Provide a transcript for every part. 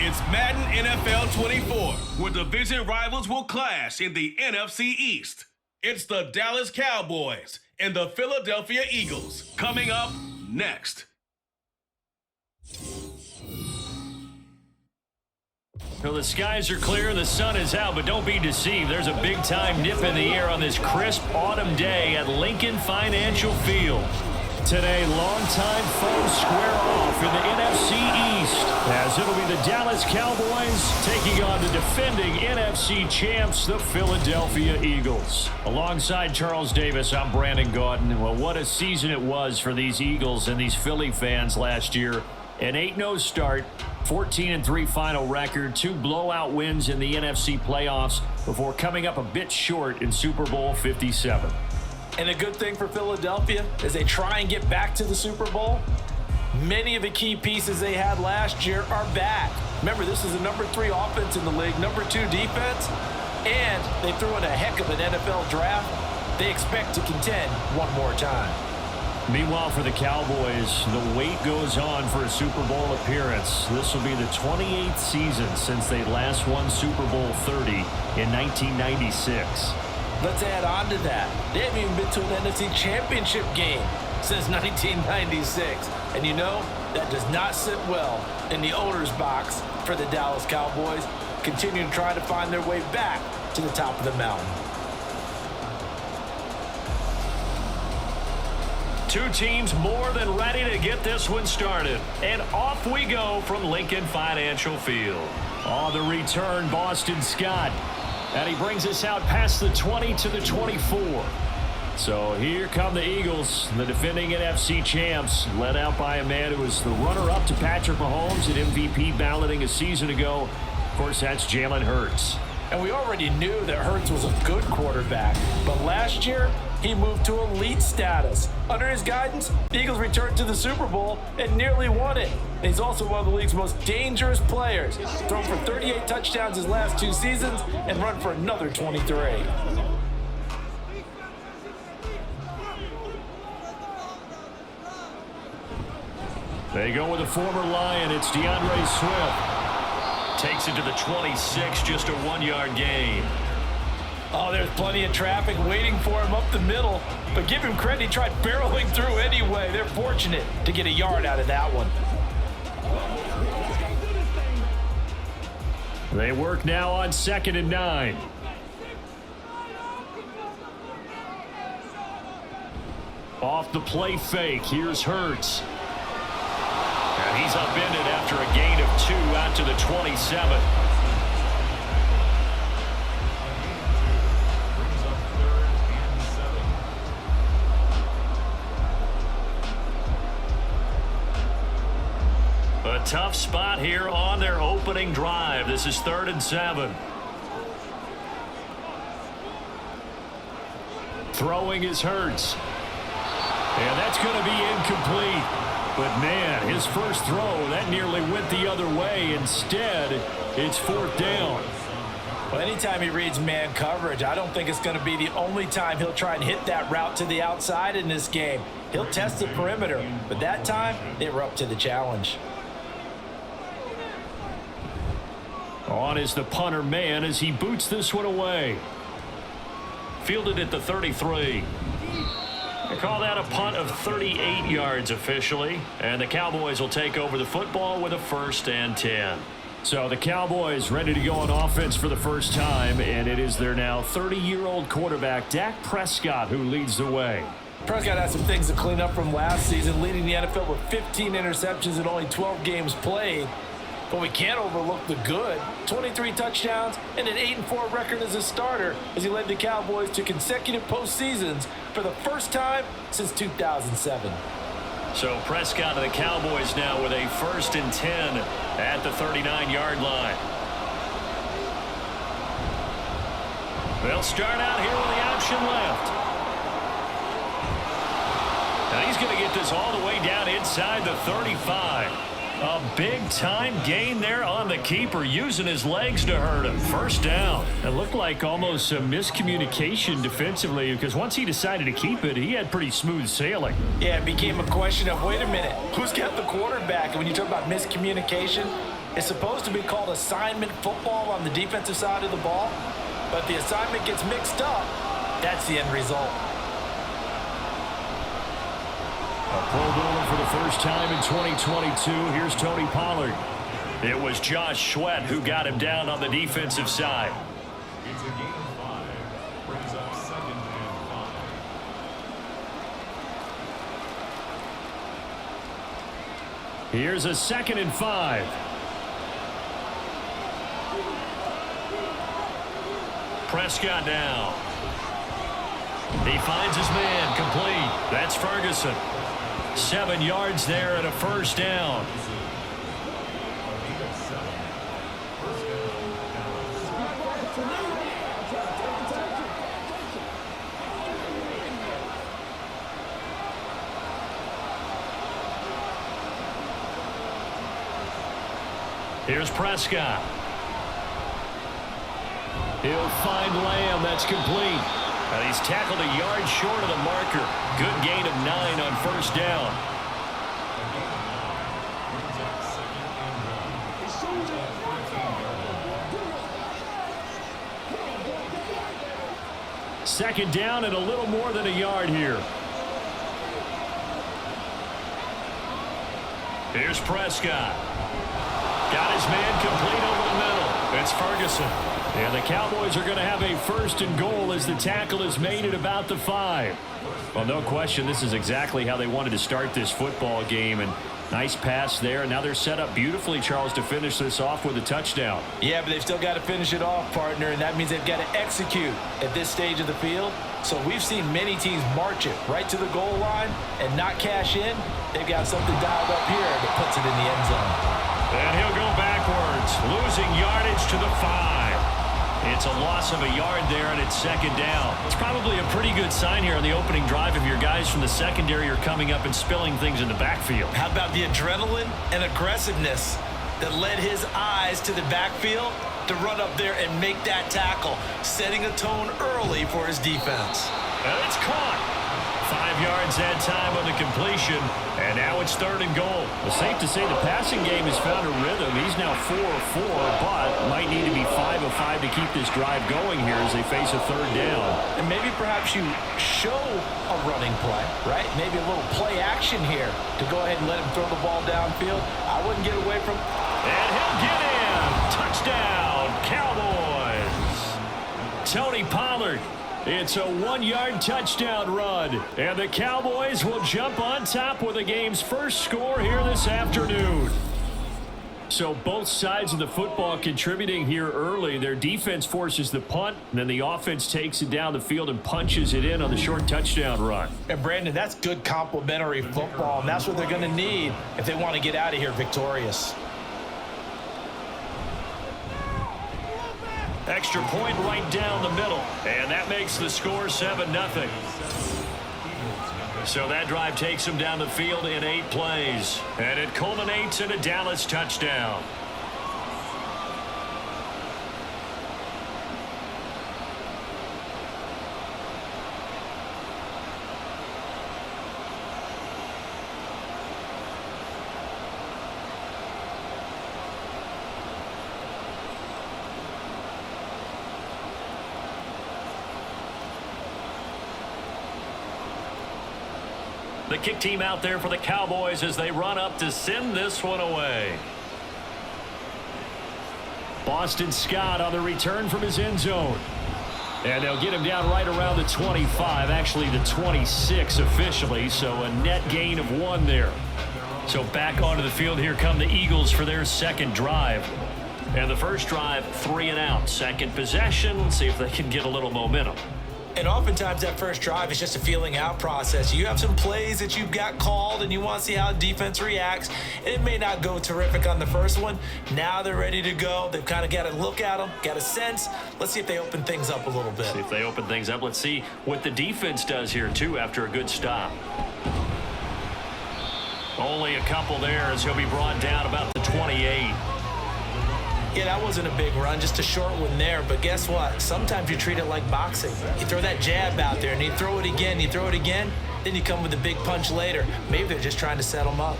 It's Madden NFL 24, where division rivals will clash in the NFC East. It's the Dallas Cowboys and the Philadelphia Eagles. Coming up next. Well, the skies are clear, the sun is out, but don't be deceived. There's a big-time nip in the air on this crisp autumn day at Lincoln Financial Field. Today, longtime foes square off in the NFC East, as it'll be the Dallas Cowboys taking on the defending NFC champs, the Philadelphia Eagles. Alongside Charles Davis, I'm Brandon Gaudin. Well, what a season it was for these Eagles and these Philly fans last year. An 8-0 start, 14-3 final record, 2 blowout wins in the NFC playoffs before coming up a bit short in Super Bowl 57. And a good thing for Philadelphia is they try and get back to the Super Bowl. Many of the key pieces they had last year are back. Remember, this is the number 3 offense in the league, number 2 defense, and they threw in a heck of an NFL draft. They expect to contend one more time. Meanwhile, for the Cowboys, the wait goes on for a Super Bowl appearance. This will be the 28th season since they last won Super Bowl 30 in 1996. Let's add on to that. They haven't even been to an NFC Championship game since 1996. And you know, that does not sit well in the owner's box for the Dallas Cowboys, continuing to try to find their way back to the top of the mountain. Two teams more than ready to get this one started. And off we go from Lincoln Financial Field. On the return, Boston Scott. And he brings us out past the 20 to the 24. So here come the Eagles, the defending NFC champs, led out by a man who was the runner-up to Patrick Mahomes at MVP balloting a season ago. Of course, that's Jalen Hurts. And we already knew that Hurts was a good quarterback, but last year, he moved to elite status. Under his guidance, the Eagles returned to the Super Bowl and nearly won it. And he's also one of the league's most dangerous players. Thrown for 38 touchdowns his last 2 seasons and run for another 23. They go with a former Lion. It's DeAndre Swift. Takes it to the 26, just a 1-yard gain. Oh, there's plenty of traffic waiting for him up the middle. But give him credit, he tried barreling through anyway. They're fortunate to get a yard out of that one. They work now on 2nd and 9. Off the play fake, here's Hurts. And he's upended after a gain of 2 out to the 27. A tough spot here on their opening drive. This is 3rd and 7. Throwing is Hurts. And that's going to be incomplete. But, man, his first throw, that nearly went the other way. Instead, it's 4th down. Well, anytime he reads man coverage, I don't think it's going to be the only time he'll try and hit that route to the outside in this game. He'll test the perimeter, but that time, they were up to the challenge. On is the punter man as he boots this one away. Fielded at the 33. They call that a punt of 38 yards officially. And the Cowboys will take over the football with a 1st and 10. So the Cowboys ready to go on offense for the first time. And it is their now 30-year-old quarterback, Dak Prescott, who leads the way. Prescott has some things to clean up from last season, leading the NFL with 15 interceptions and only 12 games played. But we can't overlook the good. 23 touchdowns and an 8-4 record as a starter as he led the Cowboys to consecutive postseasons for the first time since 2007. So Prescott and the Cowboys now with a 1st and 10 at the 39-yard line. They'll start out here with the option left. And he's going to get this all the way down inside the 35. A big-time gain there on the keeper, using his legs to hurt him. 1st down. It looked like almost a miscommunication defensively, because once he decided to keep it, he had pretty smooth sailing. Yeah, it became a question of, wait a minute, who's got the quarterback? And when you talk about miscommunication, It's supposed to be called assignment football on the defensive side of the ball, but if the assignment gets mixed up, that's the end result. A Pro Bowler for the first time in 2022. Here's Tony Pollard. It was Josh Sweat who got him down on the defensive side. It's a gain of 5. Brings up 2nd and 5. Here's a 2nd and 5. Prescott now. He finds his man, complete. That's Ferguson. 7 yards there and a first down. Here's Prescott. He'll find Lamb. That's complete. And he's tackled a yard short of the marker. Good gain of 9 on first down. Second down and a little more than a yard here. Here's Prescott. Got his man complete over the middle. It's Ferguson. And the Cowboys are going to have a 1st and goal as the tackle is made at about the 5. Well, no question, this is exactly how they wanted to start this football game. And nice pass there. And now they're set up beautifully, Charles, to finish this off with a touchdown. Yeah, but they've still got to finish it off, partner, and that means they've got to execute at this stage of the field. So we've seen many teams march it right to the goal line and not cash in. They've got something dialed up here that puts it in the end zone. And he'll go backwards, losing yardage to the 5. It's a loss of a yard there, and it's 2nd down. It's probably a pretty good sign here on the opening drive if your guys from the secondary are coming up and spilling things in the backfield. How about the adrenaline and aggressiveness that led his eyes to the backfield to run up there and make that tackle, setting a tone early for his defense. And it's caught. 5 yards that time on the completion, and now it's 3rd and goal. It's safe to say the passing game has found a rhythm. He's now 4 of 4, but might need to be 5 of 5 to keep this drive going here as they face a 3rd down. And maybe perhaps you show a running play, right? Maybe a little play action here to go ahead and let him throw the ball downfield. I wouldn't get away from... And he'll get in. Touchdown, Cowboys. Tony Pollard. It's a 1-yard touchdown run, and the Cowboys will jump on top with the game's first score here this afternoon. So both sides of the football contributing here early. Their defense forces the punt, and then the offense takes it down the field and punches it in on the short touchdown run. And Brandon, that's good complementary football, and that's what they're going to need if they want to get out of here victorious. Extra point right down the middle, and that makes the score 7-0. So that drive takes them down the field in 8 plays, and it culminates in a Dallas touchdown. The kick team out there for the Cowboys as they run up to send this one away. Boston Scott on the return from his end zone. And they'll get him down right around the 25, actually the 26 officially, so a net gain of 1 there. So back onto the field, here come the Eagles for their 2nd drive. And the first drive, 3 and out. 2nd possession, let's see if they can get a little momentum. And oftentimes that first drive is just a feeling out process. You have some plays that you've got called and you want to see how the defense reacts. It may not go terrific on the first one. Now they're ready to go. They've kind of got to look at them, got a sense. Let's see if they open things up a little bit. See if they open things up. Let's see what the defense does here, too, after a good stop. Only a couple there as he'll be brought down about the 28. Yeah, that wasn't a big run, just a short one there. But guess what? Sometimes you treat it like boxing. You throw that jab out there, and you throw it again, then you come with a big punch later. Maybe they're just trying to set them up.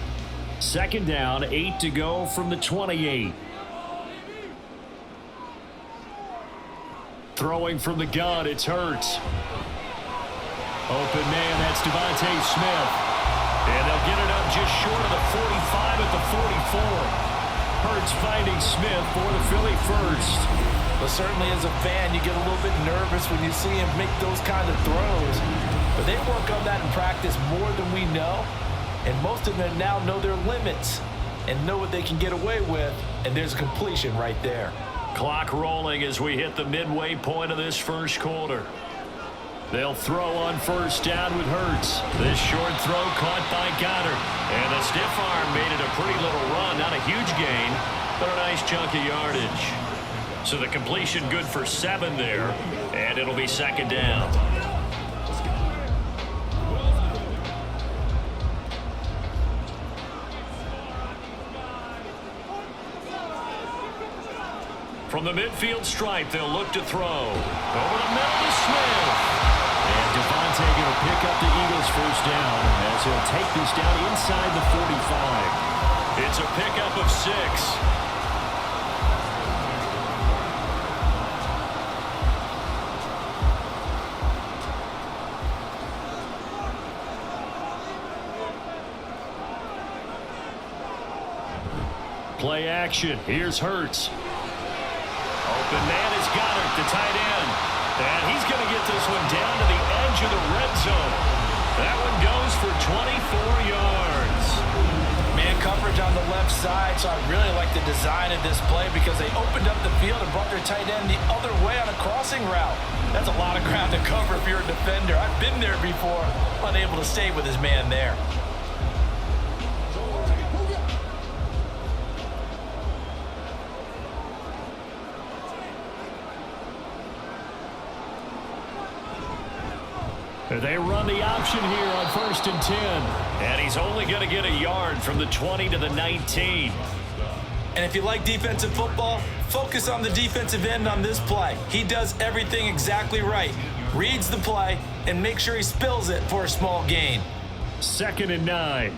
Second down, 8 to go from the 28. Throwing from the gun, it's Hurts. Open man, that's Devontae Smith. And they'll get it up just short of the 45 at the 44. Hurts finding Smith for the Philly first. But certainly as a fan, you get a little bit nervous when you see him make those kind of throws. But they work on that in practice more than we know. And most of them now know their limits and know what they can get away with. And there's a completion right there. Clock rolling as we hit the midway point of this first quarter. They'll throw on first down with Hurts. This short throw caught by Goddard. And the stiff arm made it a pretty little run. Not a huge gain, but a nice chunk of yardage. So the completion good for 7 there. And it'll be second down. From the midfield stripe, they'll look to throw. Over the middle to Smith. And Devontae going to pick up the Eagles' first down as he'll take this down inside the 45. It's a pickup of 6. Play action. Here's Hurts. Open man is Goddard, the tight end. And he's going to get this one down to the edge of the red zone. That one goes for 24 yards. Man coverage on the left side, so I really like the design of this play because they opened up the field and brought their tight end the other way on a crossing route. That's a lot of ground to cover if you're a defender. I've been there before, unable to stay with his man there. They run the option here on 1st and 10. And he's only going to get a yard from the 20 to the 19. And if you like defensive football, focus on the defensive end on this play. He does everything exactly right. Reads the play and makes sure he spills it for a small gain. 2nd and 9.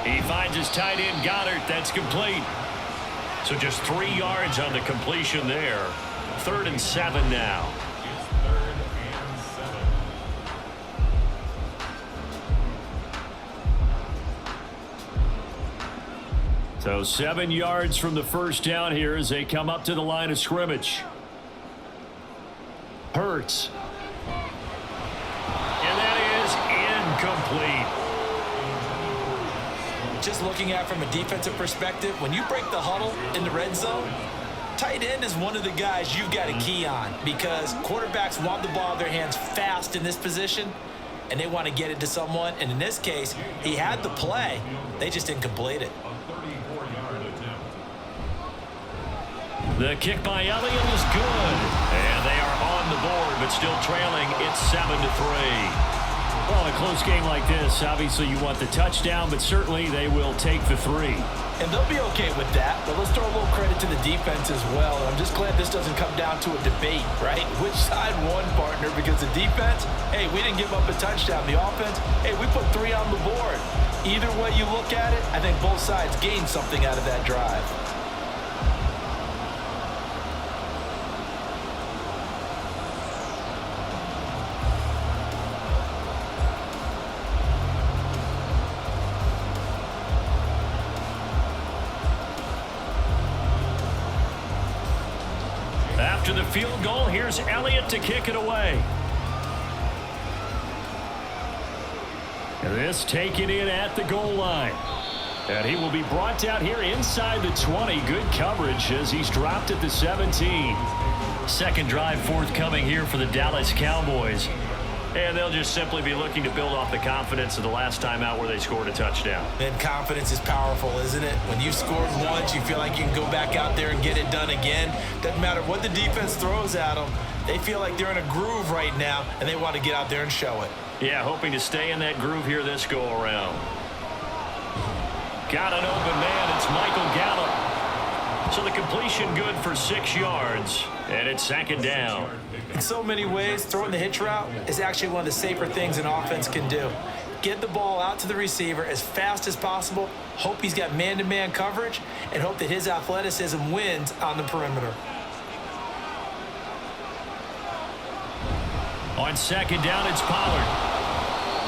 He finds his tight end Goddard. That's complete. So just 3 yards on the completion there. 3rd and 7 now. It's 3rd and 7. So 7 yards from the first down here as they come up to the line of scrimmage. Hurts. And that is incomplete. Just looking at from a defensive perspective, when you break the huddle in the red zone, tight end is one of the guys you've got to key on because quarterbacks want the ball in their hands fast in this position, and they want to get it to someone. And in this case, he had the play. They just didn't complete it. A 34-yard attempt. The kick by Elliott is good. And they are on the board, but still trailing. It's 7-3. Well, in a close game like this, obviously you want the touchdown, but certainly they will take the 3. And they'll be okay with that, but let's throw a little credit to the defense as well. And I'm just glad this doesn't come down to a debate, right? Which side won, partner? Because the defense, hey, we didn't give up a touchdown. The offense, hey, we put 3 on the board. Either way you look at it, I think both sides gained something out of that drive. After the field goal, here's Elliott to kick it away. And this taken in at the goal line. And he will be brought down here inside the 20. Good coverage as he's dropped at the 17. Second drive forthcoming here for the Dallas Cowboys. And they'll just simply be looking to build off the confidence of the last time out where they scored a touchdown. And confidence is powerful, isn't it? When you've scored once, you feel like you can go back out there and get it done again. Doesn't matter what the defense throws at them. They feel like they're in a groove right now, and they want to get out there and show it. Yeah, hoping to stay in that groove here this go-around. Got an open man. It's Michael Gallup. So the completion good for 6 yards, and it's 2nd down. In so many ways, throwing the hitch route is actually one of the safer things an offense can do. Get the ball out to the receiver as fast as possible, hope he's got man-to-man coverage, and hope that his athleticism wins on the perimeter. On 2nd down, it's Pollard.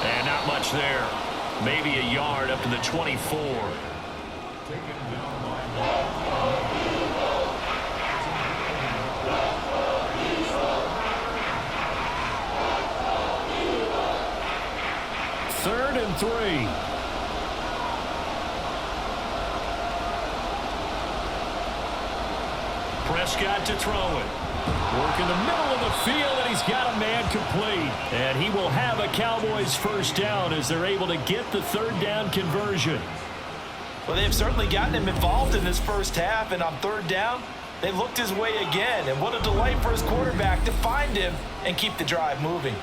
And not much there. Maybe a yard up to the 24. Third and 3. Prescott to throw it. Work in the middle of the field, and he's got a man complete. And he will have a Cowboys first down as they're able to get the 3rd down conversion. Well, they've certainly gotten him involved in this first half, and on 3rd down, they looked his way again. And what a delight for his quarterback to find him and keep the drive moving.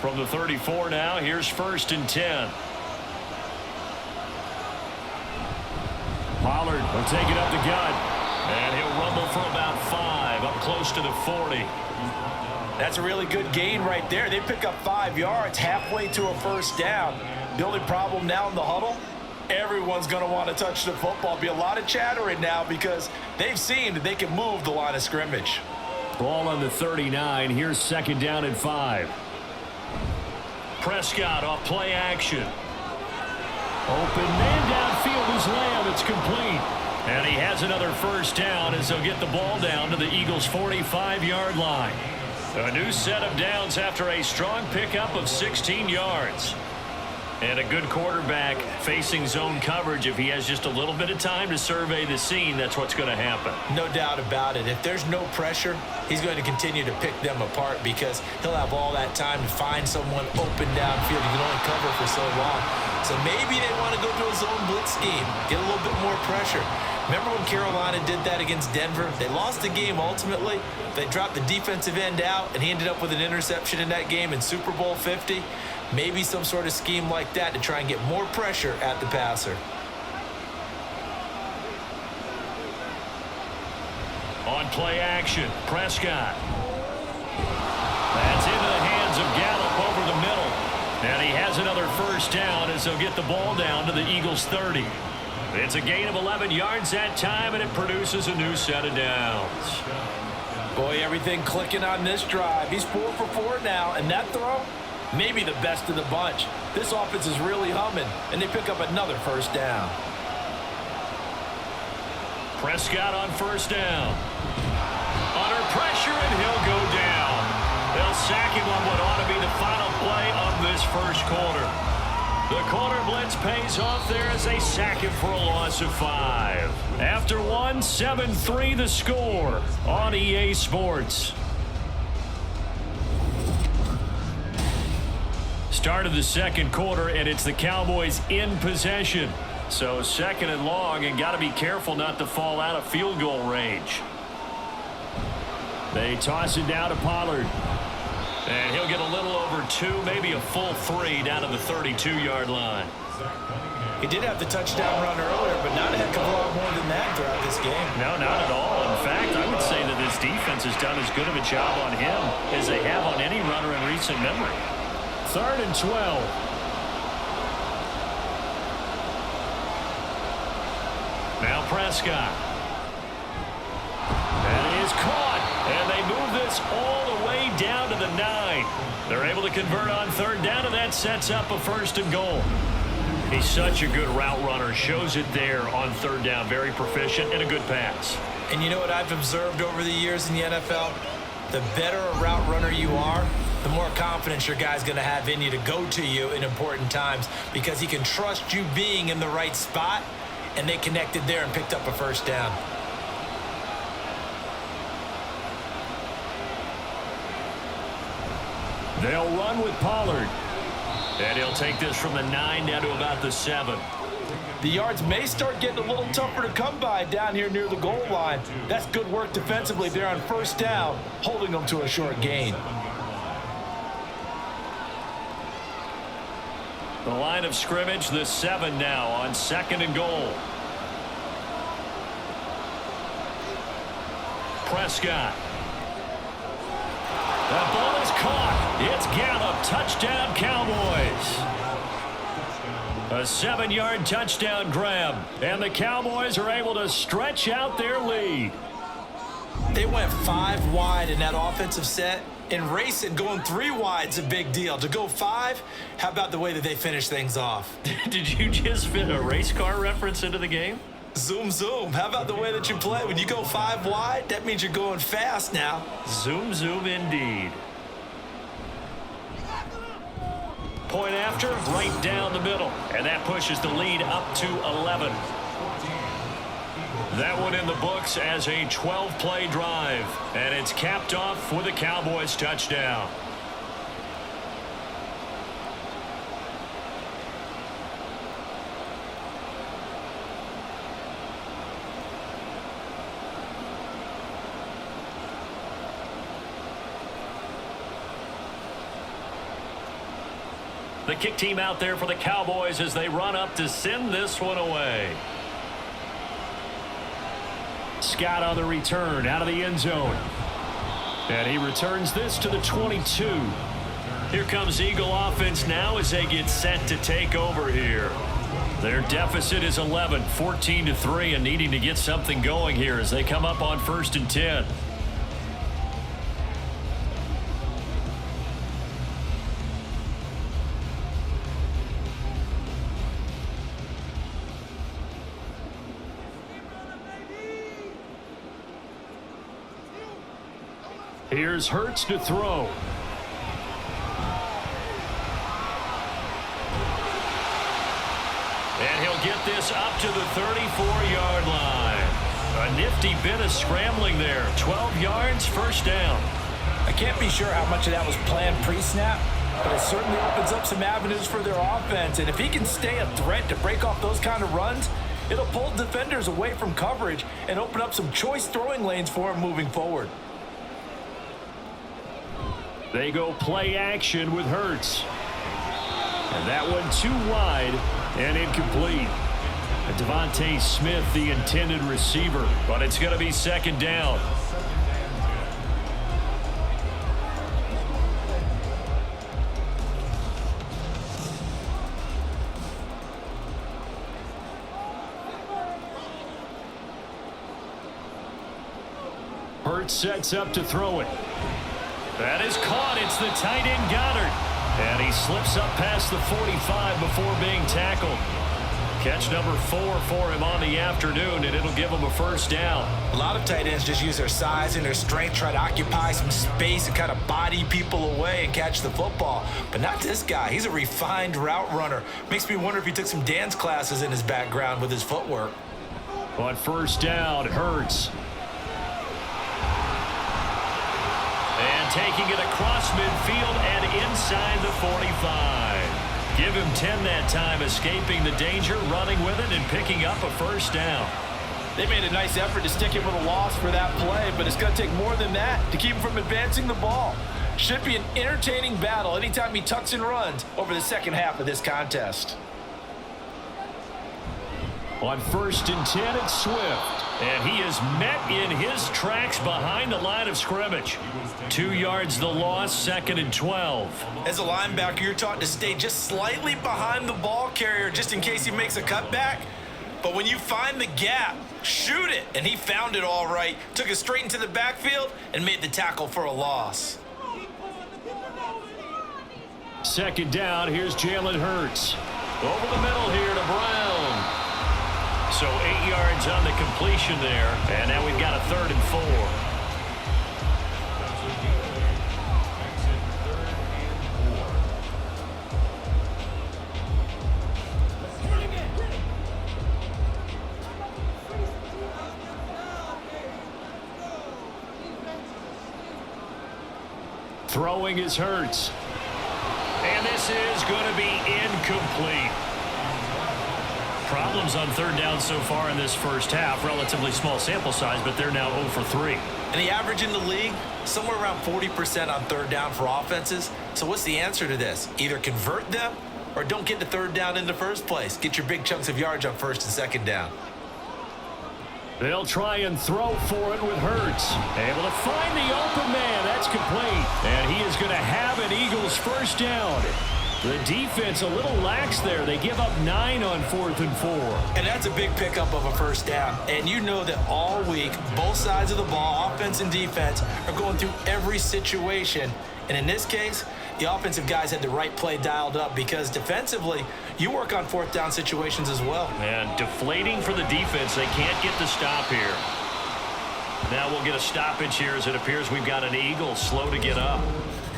From the 34 now, here's 1st and 10. Pollard will take it up the gut, and he'll rumble for about 5, up close to the 40. That's a really good gain right there. They pick up 5 yards halfway to a first down. The only problem now in the huddle, everyone's going to want to touch the football. Be a lot of chattering now because they've seen that they can move the line of scrimmage. Ball on the 39. Here's 2nd down and 5. Prescott off play action. Open man downfield is Lamb. It's complete. And he has another first down as they'll get the ball down to the Eagles' 45-yard line. A new set of downs after a strong pickup of 16 yards. And a good quarterback facing zone coverage. If he has just a little bit of time to survey the scene, that's what's going to happen. No doubt about it. If there's no pressure, he's going to continue to pick them apart because he'll have all that time to find someone open downfield. He can only cover for so long. So maybe they want to go to a zone blitz scheme, get a little bit more pressure. Remember when Carolina did that against Denver? They lost the game ultimately. They dropped the defensive end out, and he ended up with an interception in that game in Super Bowl 50. Maybe some sort of scheme like that to try and get more pressure at the passer. On play action, Prescott. That's into the hands of Gallup over the middle. And he has another first down as they'll get the ball down to the Eagles' 30. It's a gain of 11 yards that time, and it produces a new set of downs. Boy, everything clicking on this drive. He's 4 for 4 now, and that throw, maybe the best of the bunch. This offense is really humming, and they pick up another first down. Prescott on first down. Under pressure, and he'll go down. They'll sack him on what ought to be the final play of this first quarter. The corner blitz pays off there as they sack him for a loss of 5. After 1, 7-3 the score on EA Sports. Start of the second quarter, and it's the Cowboys in possession. So 2nd and long, and got to be careful not to fall out of field goal range. They toss it down to Pollard. And he'll get a little over 2, maybe a full 3 down to the 32-yard line. He did have the touchdown run earlier, but not a heck of a lot more than that throughout this game. No, not at all. In fact, I would say that this defense has done as good of a job on him as they have on any runner in recent memory. 3rd and 12. Now Prescott. And it is caught. And they move this all the way down to the 9. They're able to convert on 3rd down, and that sets up a 1st and goal. He's such a good route runner. Shows it there on 3rd down. Very proficient and a good pass. And you know what I've observed over the years in the NFL? The better a route runner you are, the more confidence your guy's going to have in you to go to you in important times because he can trust you being in the right spot, and they connected there and picked up a 1st down. They'll run with Pollard. And he'll take this from the 9 down to about the 7. The yards may start getting a little tougher to come by down here near the goal line. That's good work defensively there on 1st down, holding them to a short gain. The line of scrimmage, the 7 now on 2nd and goal. Prescott. That ball is caught. It's Gallup. Touchdown, Cowboys. A 7-yard touchdown grab. And the Cowboys are able to stretch out their lead. They went 5 wide in that offensive set. And racing, going 3 wide is a big deal. To go 5, how about the way that they finish things off? Did you just fit a race car reference into the game? Zoom, zoom. How about the way that you play? When you go 5 wide, that means you're going fast now. Zoom, zoom indeed. Point after, right down the middle. And that pushes the lead up to 11. That one in the books as a 12-play drive. And it's capped off with a Cowboys touchdown. The kick team out there for the Cowboys as they run up to send this one away. Scott on the return out of the end zone. And he returns this to the 22. Here comes Eagle offense now as they get set to take over here. Their deficit is 11, 14-3, and needing to get something going here as they come up on 1st and 10. Here's Hurts to throw. And he'll get this up to the 34-yard line. A nifty bit of scrambling there. 12 yards, first down. I can't be sure how much of that was planned pre-snap, but it certainly opens up some avenues for their offense. And if he can stay a threat to break off those kind of runs, it'll pull defenders away from coverage and open up some choice throwing lanes for him moving forward. They go play action with Hurts. And that one too wide and incomplete. Devontae Smith, the intended receiver, but it's going to be 2nd down. Hurts sets up to throw it. That is caught. It's the tight end Goddard. And he slips up past the 45 before being tackled. Catch number 4 for him on the afternoon, and it'll give him a first down. A lot of tight ends just use their size and their strength, try to occupy some space and kind of body people away and catch the football. But not this guy. He's a refined route runner. Makes me wonder if he took some dance classes in his background with his footwork. On 1st down, Hurts. And taking it across midfield and inside the 45. Give him 10 that time, escaping the danger, running with it, and picking up a first down. They made a nice effort to stick him with a loss for that play, but it's going to take more than that to keep him from advancing the ball. Should be an entertaining battle anytime he tucks and runs over the second half of this contest. On 1st and 10, it's Swift. And he is met in his tracks behind the line of scrimmage. 2 yards the loss, 2nd and 12. As a linebacker, you're taught to stay just slightly behind the ball carrier just in case he makes a cutback. But when you find the gap, shoot it. And he found it all right. Took it straight into the backfield and made the tackle for a loss. 2nd down, here's Jalen Hurts. Over the middle here to Brown. So 8 yards on the completion there, and now we've got a 3rd and 4. Throwing is Hurts. And this is going to be incomplete. Problems on 3rd down so far in this first half. Relatively small sample size, but they're now 0 for 3. And the average in the league, somewhere around 40% on 3rd down for offenses. So what's the answer to this? Either convert them or don't get the third down in the first place. Get your big chunks of yards on first and second down. They'll try and throw for it with Hurts. Able to find the open man. That's complete. And he is going to have an Eagles first down. The defense a little lax there. They give up 9 on 4th and 4. And that's a big pickup of a first down. And you know that all week, both sides of the ball, offense and defense, are going through every situation. And in this case, the offensive guys had the right play dialed up because defensively, you work on 4th down situations as well. And deflating for the defense. They can't get the stop here. Now we'll get a stoppage here as it appears we've got an Eagle slow to get up.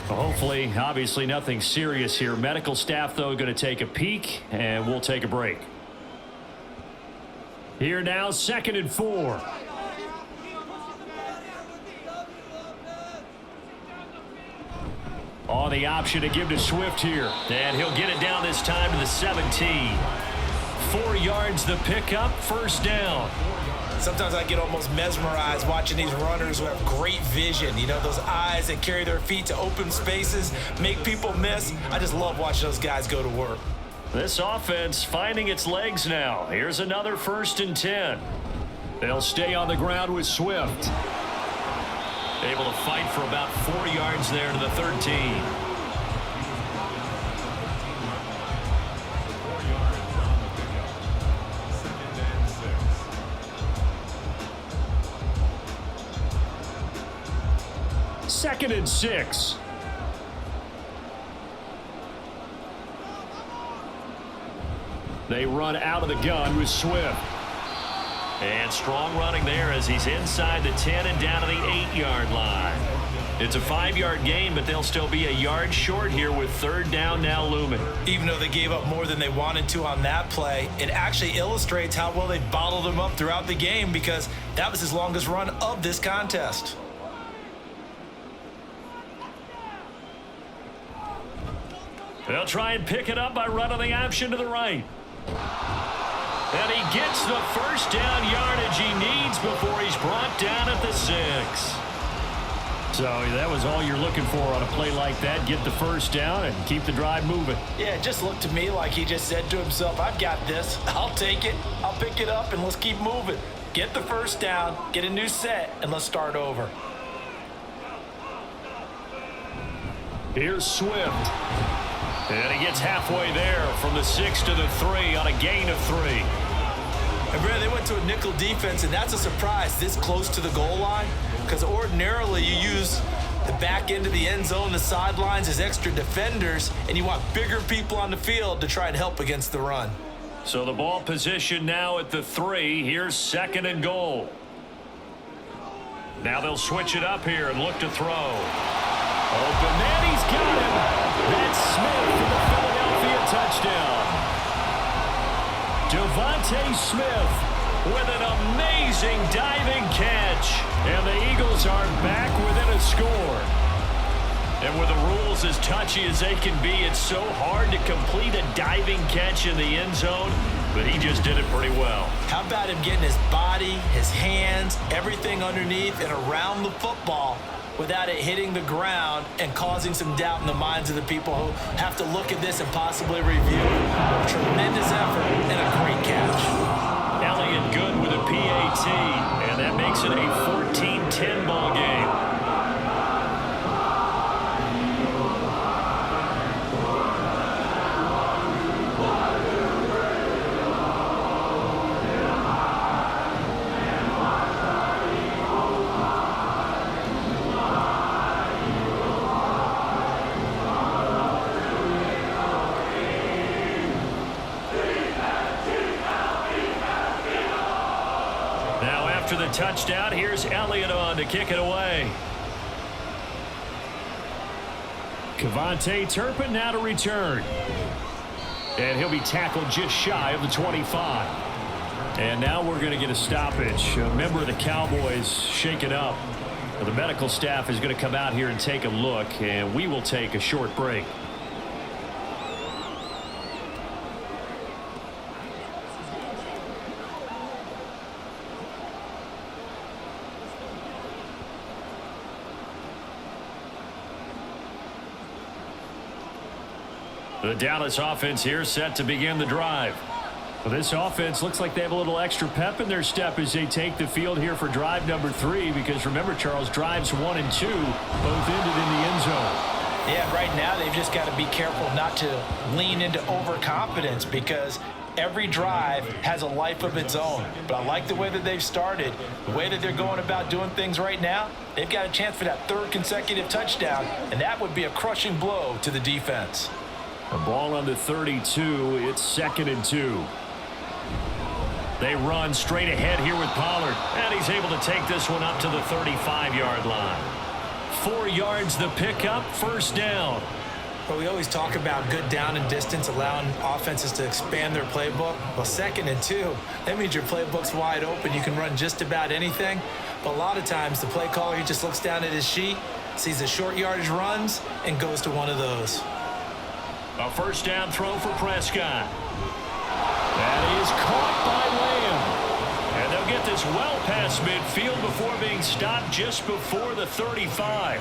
Hopefully, obviously nothing serious here. Medical staff, though, going to take a peek, and we'll take a break. Here now, 2nd and 4. On the option to give to Swift here. And he'll get it down this time to the 17. 4 yards the pickup, first down. Sometimes I get almost mesmerized watching these runners who have great vision. You know, those eyes that carry their feet to open spaces, make people miss. I just love watching those guys go to work. This offense finding its legs now. Here's another 1st and 10. They'll stay on the ground with Swift. Able to fight for about 4 yards there to the 13. Second and 6. They run out of the gun with Swift. And strong running there as he's inside the 10 and down to the 8-yard line. It's a 5-yard gain, but they'll still be a yard short here with 3rd down now looming. Even though they gave up more than they wanted to on that play, it actually illustrates how well they bottled him up throughout the game because that was his longest run of this contest. They'll try and pick it up by running the option to the right. And he gets the first down yardage he needs before he's brought down at the 6. So that was all you're looking for on a play like that. Get the first down and keep the drive moving. Yeah, it just looked to me like he just said to himself, I've got this. I'll take it. I'll pick it up and let's keep moving. Get the first down, get a new set, and let's start over. Here's Swift. And he gets halfway there from the 6 to the 3 on a gain of 3. And Brad, they went to a nickel defense, and that's a surprise this close to the goal line because ordinarily you use the back end of the end zone, the sidelines as extra defenders, and you want bigger people on the field to try and help against the run. So the ball position now at the 3. Here's 2nd and goal. Now they'll switch it up here and look to throw. Open man, he's got him. That's Smith for the Philadelphia touchdown. Devontae Smith with an amazing diving catch. And the Eagles are back within a score. And with the rules as touchy as they can be, it's so hard to complete a diving catch in the end zone, but he just did it pretty well. How about him getting his body, his hands, everything underneath and around the football without it hitting the ground and causing some doubt in the minds of the people who have to look at this and possibly review it. Tremendous effort and a great catch. Elliott good with a PAT, and that makes it a 14-10 ball game. After the touchdown, here's Elliott on to kick it away. Kevontae Turpin now to return. And he'll be tackled just shy of the 25. And now we're going to get a stoppage. A member of the Cowboys shaken up. The medical staff is going to come out here and take a look, and we will take a short break. The Dallas offense here set to begin the drive. Well, this offense looks like they have a little extra pep in their step as they take the field here for drive number 3, because remember, Charles, drives 1 and 2 both ended in the end zone. Yeah, right now they've just got to be careful not to lean into overconfidence, because every drive has a life of its own. But I like the way that they've started, the way that they're going about doing things right now. They've got a chance for that 3rd consecutive touchdown, and that would be a crushing blow to the defense. A ball on the 32. It's 2nd and 2. They run straight ahead here with Pollard, and he's able to take this one up to the 35-yard line. 4 yards the pickup, 1st down. Well, we always talk about good down and distance, allowing offenses to expand their playbook. Well, 2nd and 2, that means your playbook's wide open. You can run just about anything. But a lot of times, the play caller, he just looks down at his sheet, sees the short yardage runs, and goes to one of those. A 1st down throw for Prescott. That is caught by Lamb. And they'll get this well past midfield before being stopped just before the 35.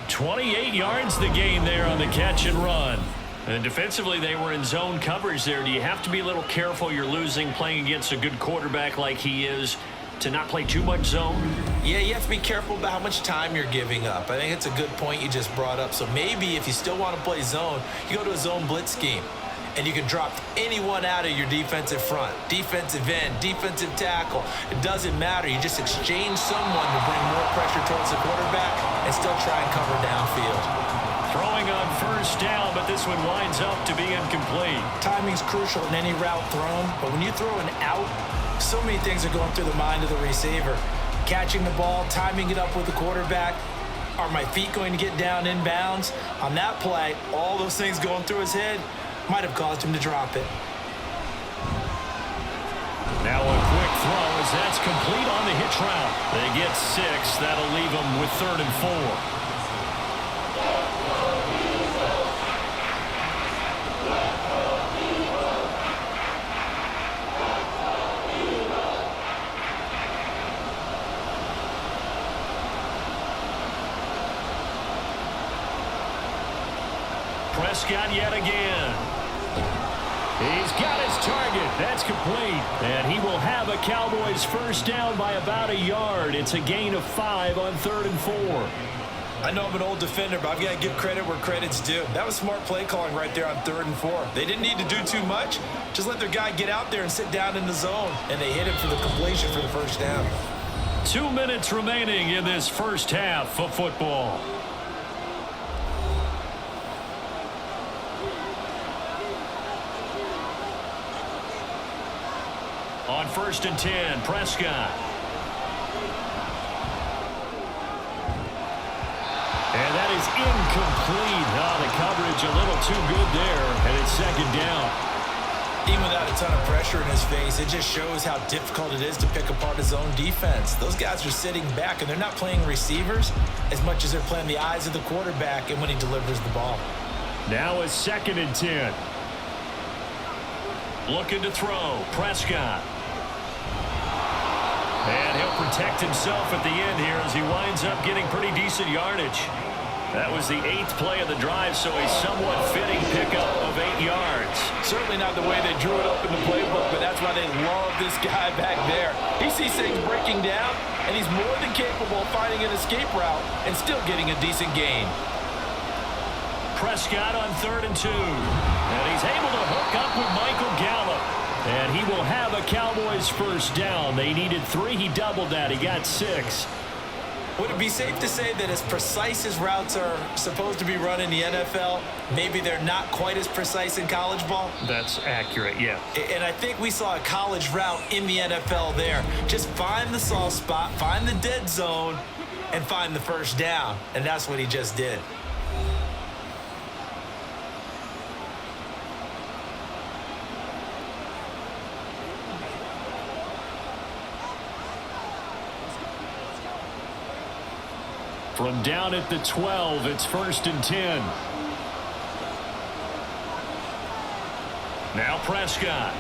28 yards the gain there on the catch and run. And defensively, they were in zone coverage there. Do you have to be a little careful? You're losing playing against a good quarterback like he is, to not play too much zone? Yeah, you have to be careful about how much time you're giving up. I think it's a good point you just brought up. So maybe if you still want to play zone, you go to a zone blitz scheme. And you can drop anyone out of your defensive front, defensive end, defensive tackle. It doesn't matter. You just exchange someone to bring more pressure towards the quarterback and still try and cover downfield. Throwing on 1st down, but this one winds up to be incomplete. Timing's crucial in any route thrown, but when you throw an out, so many things are going through the mind of the receiver. Catching the ball, timing it up with the quarterback. Are my feet going to get down inbounds? On that play, all those things going through his head might have caused him to drop it. Now a quick throw as that's complete on the hitch route. They get 6. That'll leave them with 3rd and 4. Prescott yet again. He's got his target. That's complete. And he will have a Cowboys 1st down by about a yard. It's a gain of 5 on 3rd and 4. I know I'm an old defender, but I've got to give credit where credit's due. That was smart play calling right there on 3rd and 4. They didn't need to do too much. Just let their guy get out there and sit down in the zone. And they hit him for the completion for the 1st down. 2 minutes remaining in this 1st half of football. On 1st and 10, Prescott. And that is incomplete. The coverage a little too good there, and it's 2nd down. Even without a ton of pressure in his face, it just shows how difficult it is to pick apart his own defense. Those guys are sitting back, and they're not playing receivers as much as they're playing the eyes of the quarterback and when he delivers the ball. Now it's 2nd and 10. Looking to throw, Prescott. And he'll protect himself at the end here as he winds up getting pretty decent yardage. That was the 8th play of the drive, so a somewhat fitting pickup of 8 yards. Certainly not the way they drew it up in the playbook, but that's why they love this guy back there. He sees things breaking down, and he's more than capable of finding an escape route and still getting a decent gain. Prescott on 3rd and 2. And he's able to hook up with Michael Gallup. And he will have a Cowboys 1st down. They needed 3. He doubled that. He got 6. Would it be safe to say that as precise as routes are supposed to be run in the NFL, maybe they're not quite as precise in college ball? That's accurate, yeah. And I think we saw a college route in the NFL there. Just find the soft spot, find the dead zone, and find the 1st down. And that's what he just did. From down at the 12, it's 1st and 10. Now Prescott.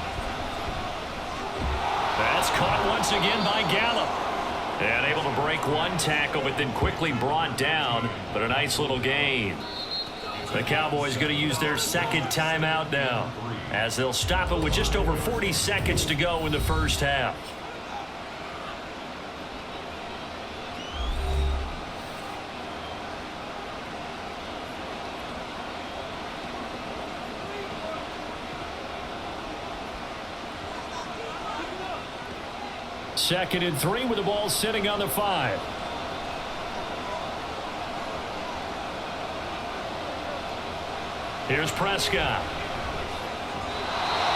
That's caught once again by Gallup. And able to break one tackle, but then quickly brought down. But a nice little gain. The Cowboys going to use their second timeout now, as they'll stop it with just over 40 seconds to go in the first half. Second and 3 with the ball sitting on the 5. Here's Prescott.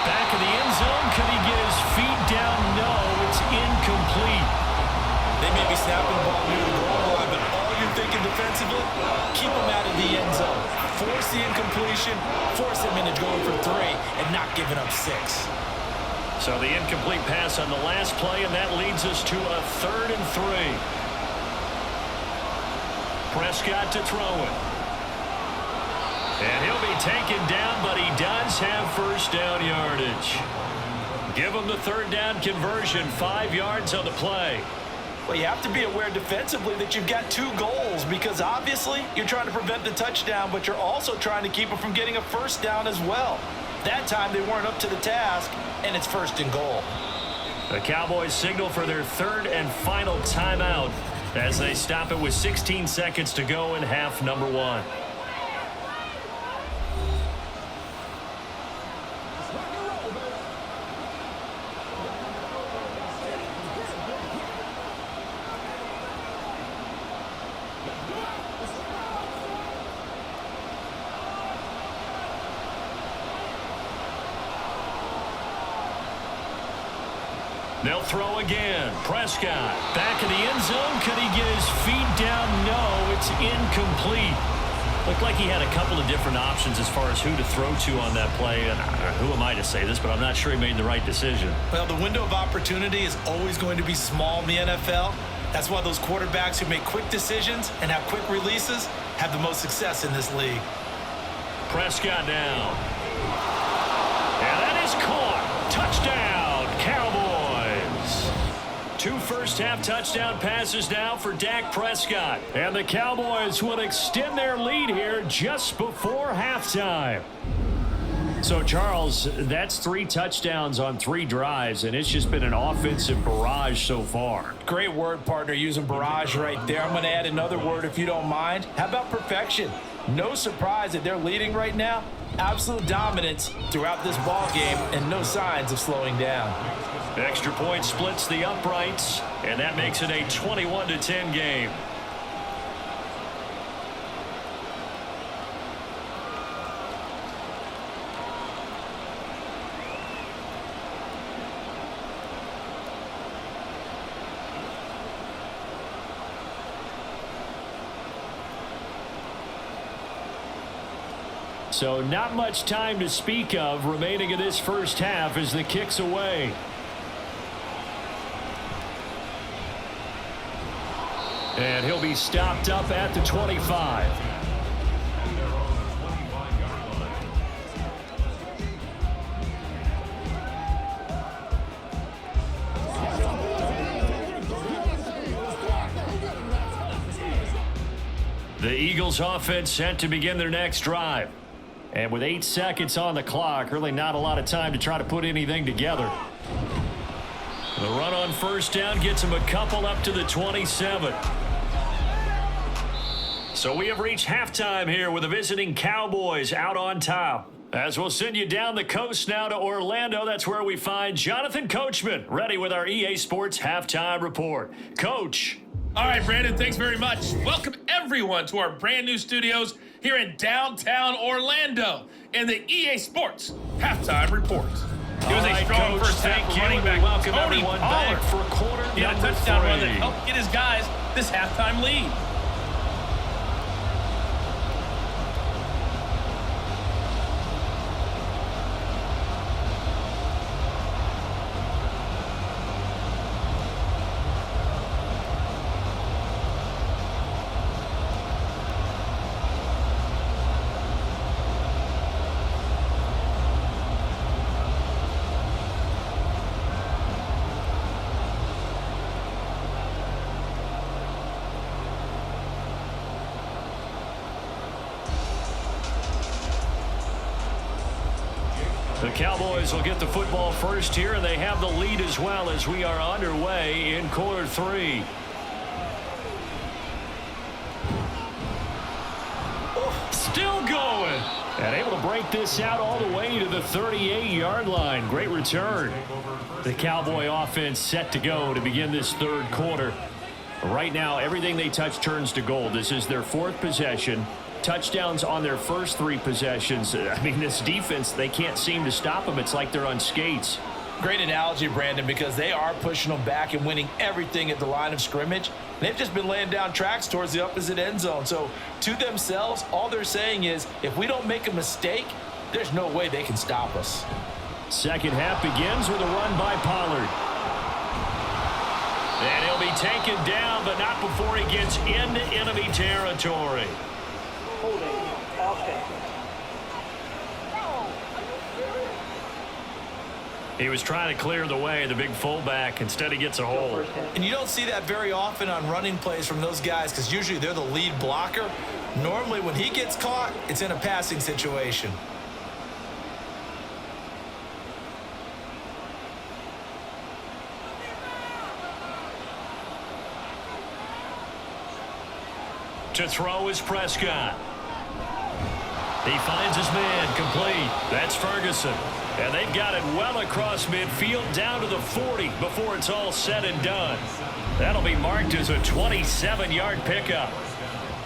Back in the end zone. Could he get his feet down? No, it's incomplete. They may be snapping the ball near the goal line, but all you're thinking defensively, keep them out of the end zone. Force the incompletion, force them into going for 3, and not giving up 6. So the incomplete pass on the last play, and that leads us to a 3rd and 3. Prescott to throw it. And he'll be taken down, but he does have first down yardage. Give him the 3rd down conversion, 5 yards on the play. Well, you have to be aware defensively that you've got 2 goals, because obviously you're trying to prevent the touchdown, but you're also trying to keep it from getting a first down as well. That time they weren't up to the task, and it's 1st and goal. The Cowboys signal for their 3rd and final timeout as they stop it with 16 seconds to go in half number 1. They'll throw again. Prescott back in the end zone. Could he get his feet down? No, it's incomplete. Looked like he had a couple of different options as far as who to throw to on that play. And who am I to say this, but I'm not sure he made the right decision. Well, the window of opportunity is always going to be small in the NFL. That's why those quarterbacks who make quick decisions and have quick releases have the most success in this league. Prescott down. And that is caught. Touchdown, Cowboys. 2 first-half touchdown passes now for Dak Prescott. And the Cowboys will extend their lead here just before halftime. So, Charles, that's 3 touchdowns on 3 drives, and it's just been an offensive barrage so far. Great word, partner, using barrage right there. I'm going to add another word if you don't mind. How about perfection? No surprise that they're leading right now. Absolute dominance throughout this ball game and no signs of slowing down. Extra point splits the uprights, and that makes it a 21-10 game. So not much time to speak of remaining in this first half as the kick's away. And he'll be stopped up at the 25. The Eagles offense set to begin their next drive. And with 8 seconds on the clock, really not a lot of time to try to put anything together. The run on first down gets him a couple up to the 27. So we have reached halftime here with the visiting Cowboys out on top. As we'll send you down the coast now to Orlando, that's where we find Jonathan Coachman, ready with our EA Sports Halftime Report. Coach. All right, Brandon, thanks very much. Welcome, everyone, to our brand new studios here in downtown Orlando in the EA Sports Halftime Report. It was a strong first half for running back welcome Tony everyone Pollard. back for quarter He had a number touchdown run 3. that helped get his guys this halftime lead. The Cowboys will get the football first here, and they have the lead as well as we are underway in quarter 3. Still going. And able to break this out all the way to the 38-yard line. Great return. The Cowboy offense set to go to begin this third quarter. Right now, everything they touch turns to gold. This is their 4th possession. Touchdowns on their first 3 possessions. I mean, this defense, they can't seem to stop them. It's like they're on skates. Great analogy, Brandon, because they are pushing them back and winning everything at the line of scrimmage. They've just been laying down tracks towards the opposite end zone. So to themselves, all they're saying is, if we don't make a mistake, there's no way they can stop us. Second half begins with a run by Pollard. And he'll be taken down, but not before he gets into enemy territory. He was trying to clear the way, the big fullback. Instead, he gets a hold. And you don't see that very often on running plays from those guys because usually they're the lead blocker. Normally, when he gets caught, it's in a passing situation. To throw is Prescott. He finds his man complete. That's Ferguson. And they've got it well across midfield down to the 40 before it's all said and done. That'll be marked as a 27-yard pickup.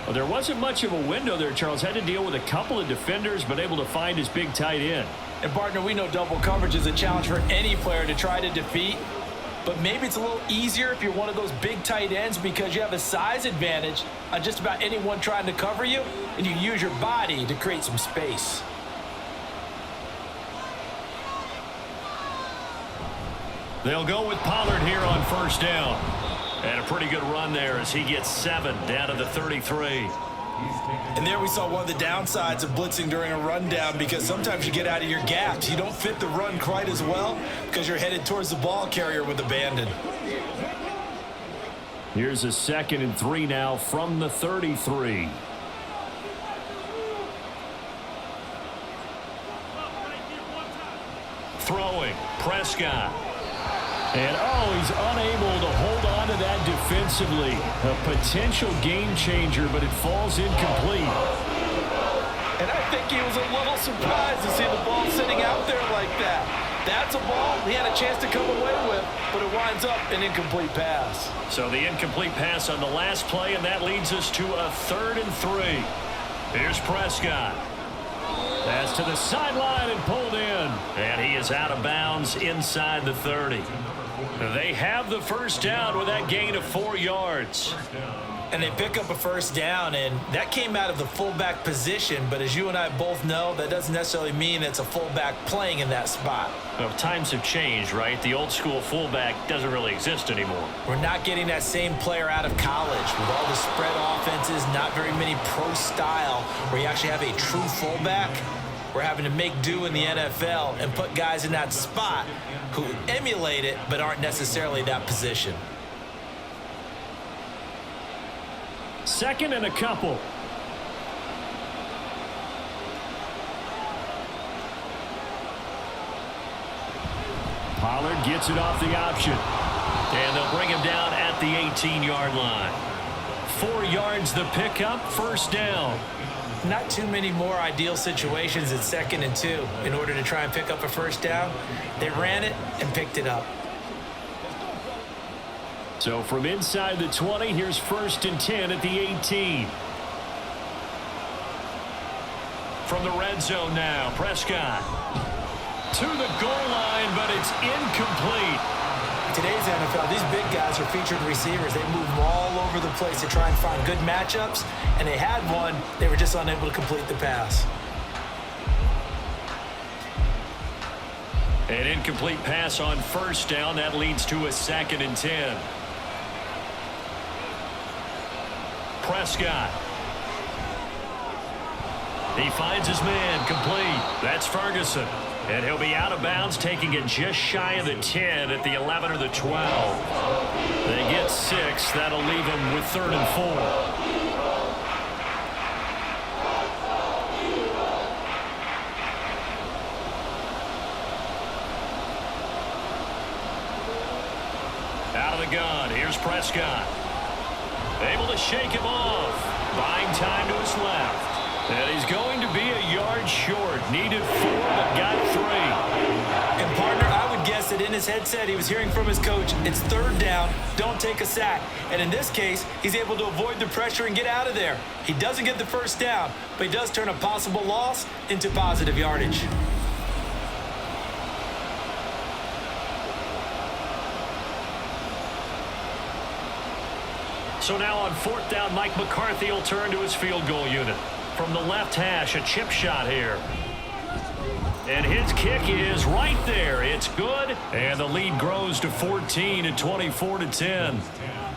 Well, there wasn't much of a window there, Charles. Had to deal with a couple of defenders, but able to find his big tight end. And, partner, we know double coverage is a challenge for any player to try to defeat. But maybe it's a little easier if you're one of those big tight ends because you have a size advantage on just about anyone trying to cover you, and you use your body to create some space. They'll go with Pollard here on first down. And a pretty good run there as he gets 7 down to the 33. And there we saw one of the downsides of blitzing during a rundown because sometimes you get out of your gaps. You don't fit the run quite as well because you're headed towards the ball carrier with abandon. Here's a 2nd and 3 now from the 33. Throwing, Prescott. And, he's unable to hold on to that defensively. A potential game changer, but it falls incomplete. And I think he was a little surprised to see the ball sitting out there like that. That's a ball he had a chance to come away with, but it winds up an incomplete pass. So the incomplete pass on the last play, and that leads us to a 3rd and 3. Here's Prescott. Pass to the sideline and pulled in. And he is out of bounds inside the 30. They have the first down with that gain of 4 yards. And they pick up a first down, and that came out of the fullback position. But as you and I both know, that doesn't necessarily mean it's a fullback playing in that spot. Well, times have changed, right? The old school fullback doesn't really exist anymore. We're not getting that same player out of college with all the spread offenses, not very many pro style where you actually have a true fullback. We're having to make do in the NFL and put guys in that spot who emulate it but aren't necessarily that position. 2nd and a couple. Pollard gets it off the option. And they'll bring him down at the 18-yard line. 4 yards the pickup, first down. Not too many more ideal situations at 2nd and 2 in order to try and pick up a first down. They ran it and picked it up. So from inside the 20, here's 1st and 10 at the 18. From the red zone now, Prescott to the goal line, but it's incomplete. Today's NFL, these big guys are featured receivers. They move all over the place to try and find good matchups, and they had one. They were just unable to complete the pass. An incomplete pass on first down. That leads to a 2nd and 10. Prescott. He finds his man complete. That's Ferguson. And he'll be out of bounds, taking it just shy of the 10 at the 11 or the 12. They get 6. That'll leave them with 3rd and 4. gun. Here's Prescott. Able to shake him off. Buying time to his left. And he's going to be a yard short. Needed 4, but got 3. And partner, I would guess that in his headset he was hearing from his coach, it's 3rd down, don't take a sack. And in this case, he's able to avoid the pressure and get out of there. He doesn't get the 1st down, but he does turn a possible loss into positive yardage. So now on 4th down, Mike McCarthy will turn to his field goal unit. From the left hash, a chip shot here. And his kick is right there. It's good. And the lead grows to 14 at 24-10.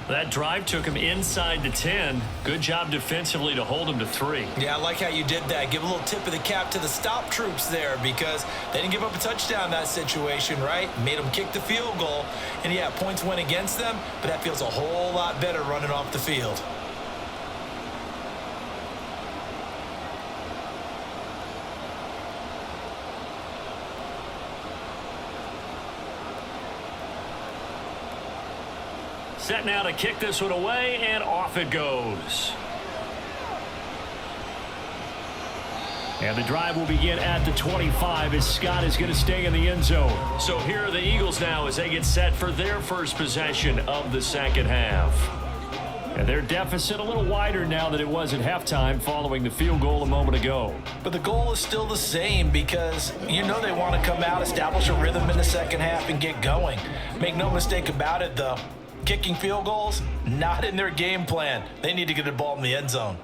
That drive took him inside the 10. Good job defensively to hold him to 3. Yeah, I like how you did that. Give a little tip of the cap to the stop troops there because they didn't give up a touchdown in that situation, right? Made them kick the field goal. And yeah, points went against them, but that feels a whole lot better running off the field. Set now to kick this one away, and off it goes. And the drive will begin at the 25 as Scott is going to stay in the end zone. So here are the Eagles now as they get set for their first possession of the second half. And their deficit a little wider now than it was at halftime following the field goal a moment ago. But the goal is still the same because you know they want to come out, establish a rhythm in the second half, and get going. Make no mistake about it, though. Kicking field goals, not in their game plan. They need to get the ball in the end zone.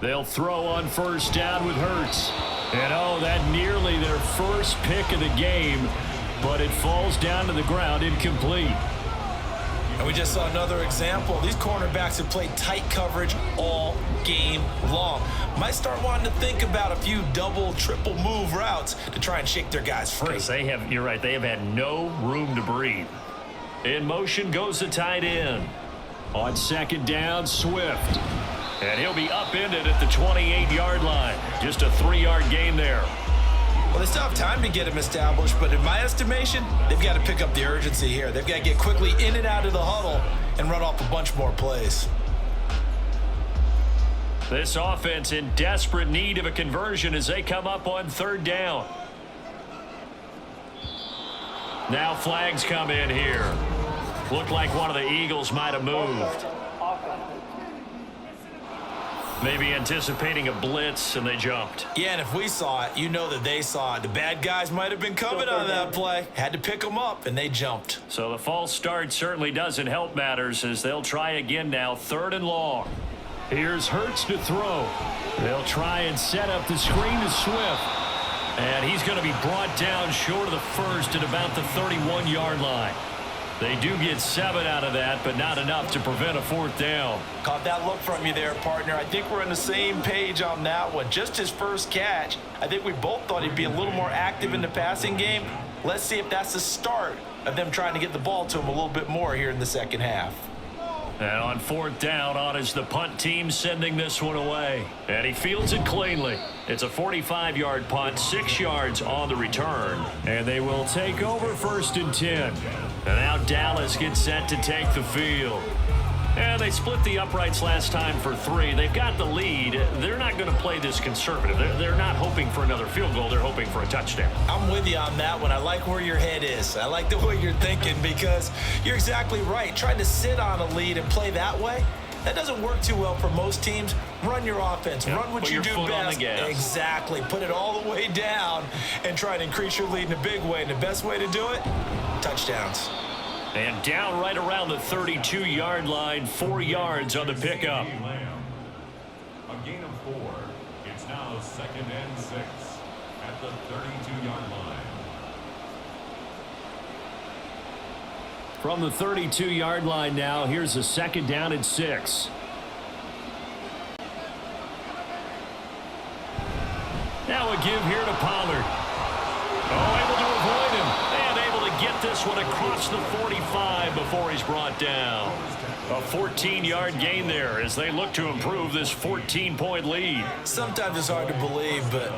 They'll throw on 1st down with Hurts. And oh, that nearly their first pick of the game, but it falls down to the ground incomplete. And we just saw another example. These cornerbacks have played tight coverage all game long. Might start wanting to think about a few double, triple move routes to try and shake their guys free. You're right, they have had no room to breathe. In motion goes the tight end. On 2nd down, Swift. And he'll be upended at the 28-yard line. Just a 3-yard gain there. Well, they still have time to get him established, but in my estimation, they've got to pick up the urgency here. They've got to get quickly in and out of the huddle and run off a bunch more plays. This offense in desperate need of a conversion as they come up on 3rd down. Now flags come in here. Looked like one of the Eagles might have moved. Maybe anticipating a blitz, and they jumped. Yeah, and if we saw it, you know that they saw it. The bad guys might have been coming on that play. Had to pick them up, and they jumped. So the false start certainly doesn't help matters as they'll try again now, 3rd and long. Here's Hurts to throw. They'll try and set up the screen to Swift. And he's going to be brought down short of the first at about the 31-yard line. They do get 7 out of that, but not enough to prevent a 4th down. Caught that look from you there, partner. I think we're on the same page on that one. Just his first catch. I think we both thought he'd be a little more active in the passing game. Let's see if that's the start of them trying to get the ball to him a little bit more here in the second half. And on 4th down, on is the punt team sending this one away. And he fields it cleanly. It's a 45-yard punt, 6 yards on the return. And they will take over 1st and 10. And now Dallas gets set to take the field. And they split the uprights last time for 3. They've got the lead. They're not going to play this conservative. They're not hoping for another field goal. They're hoping for a touchdown. I'm with you on that one. I like where your head is. I like the way you're thinking because you're exactly right. Trying to sit on a lead and play that way, that doesn't work too well for most teams. Run your offense. Run what you do best. Exactly. Put it all the way down and try to increase your lead in a big way. And the best way to do it, touchdowns. And down right around the 32-yard line, 4 yards on the pickup. A gain of 4. It's now 2nd and 6 at the 32-yard line. From the 32-yard line now, here's a 2nd down and 6. Now a give here to Pollard. Oh, able to avoid him. And able to get this one across the 45 before he's brought down. A 14-yard gain there as they look to improve this 14-point lead. Sometimes it's hard to believe, but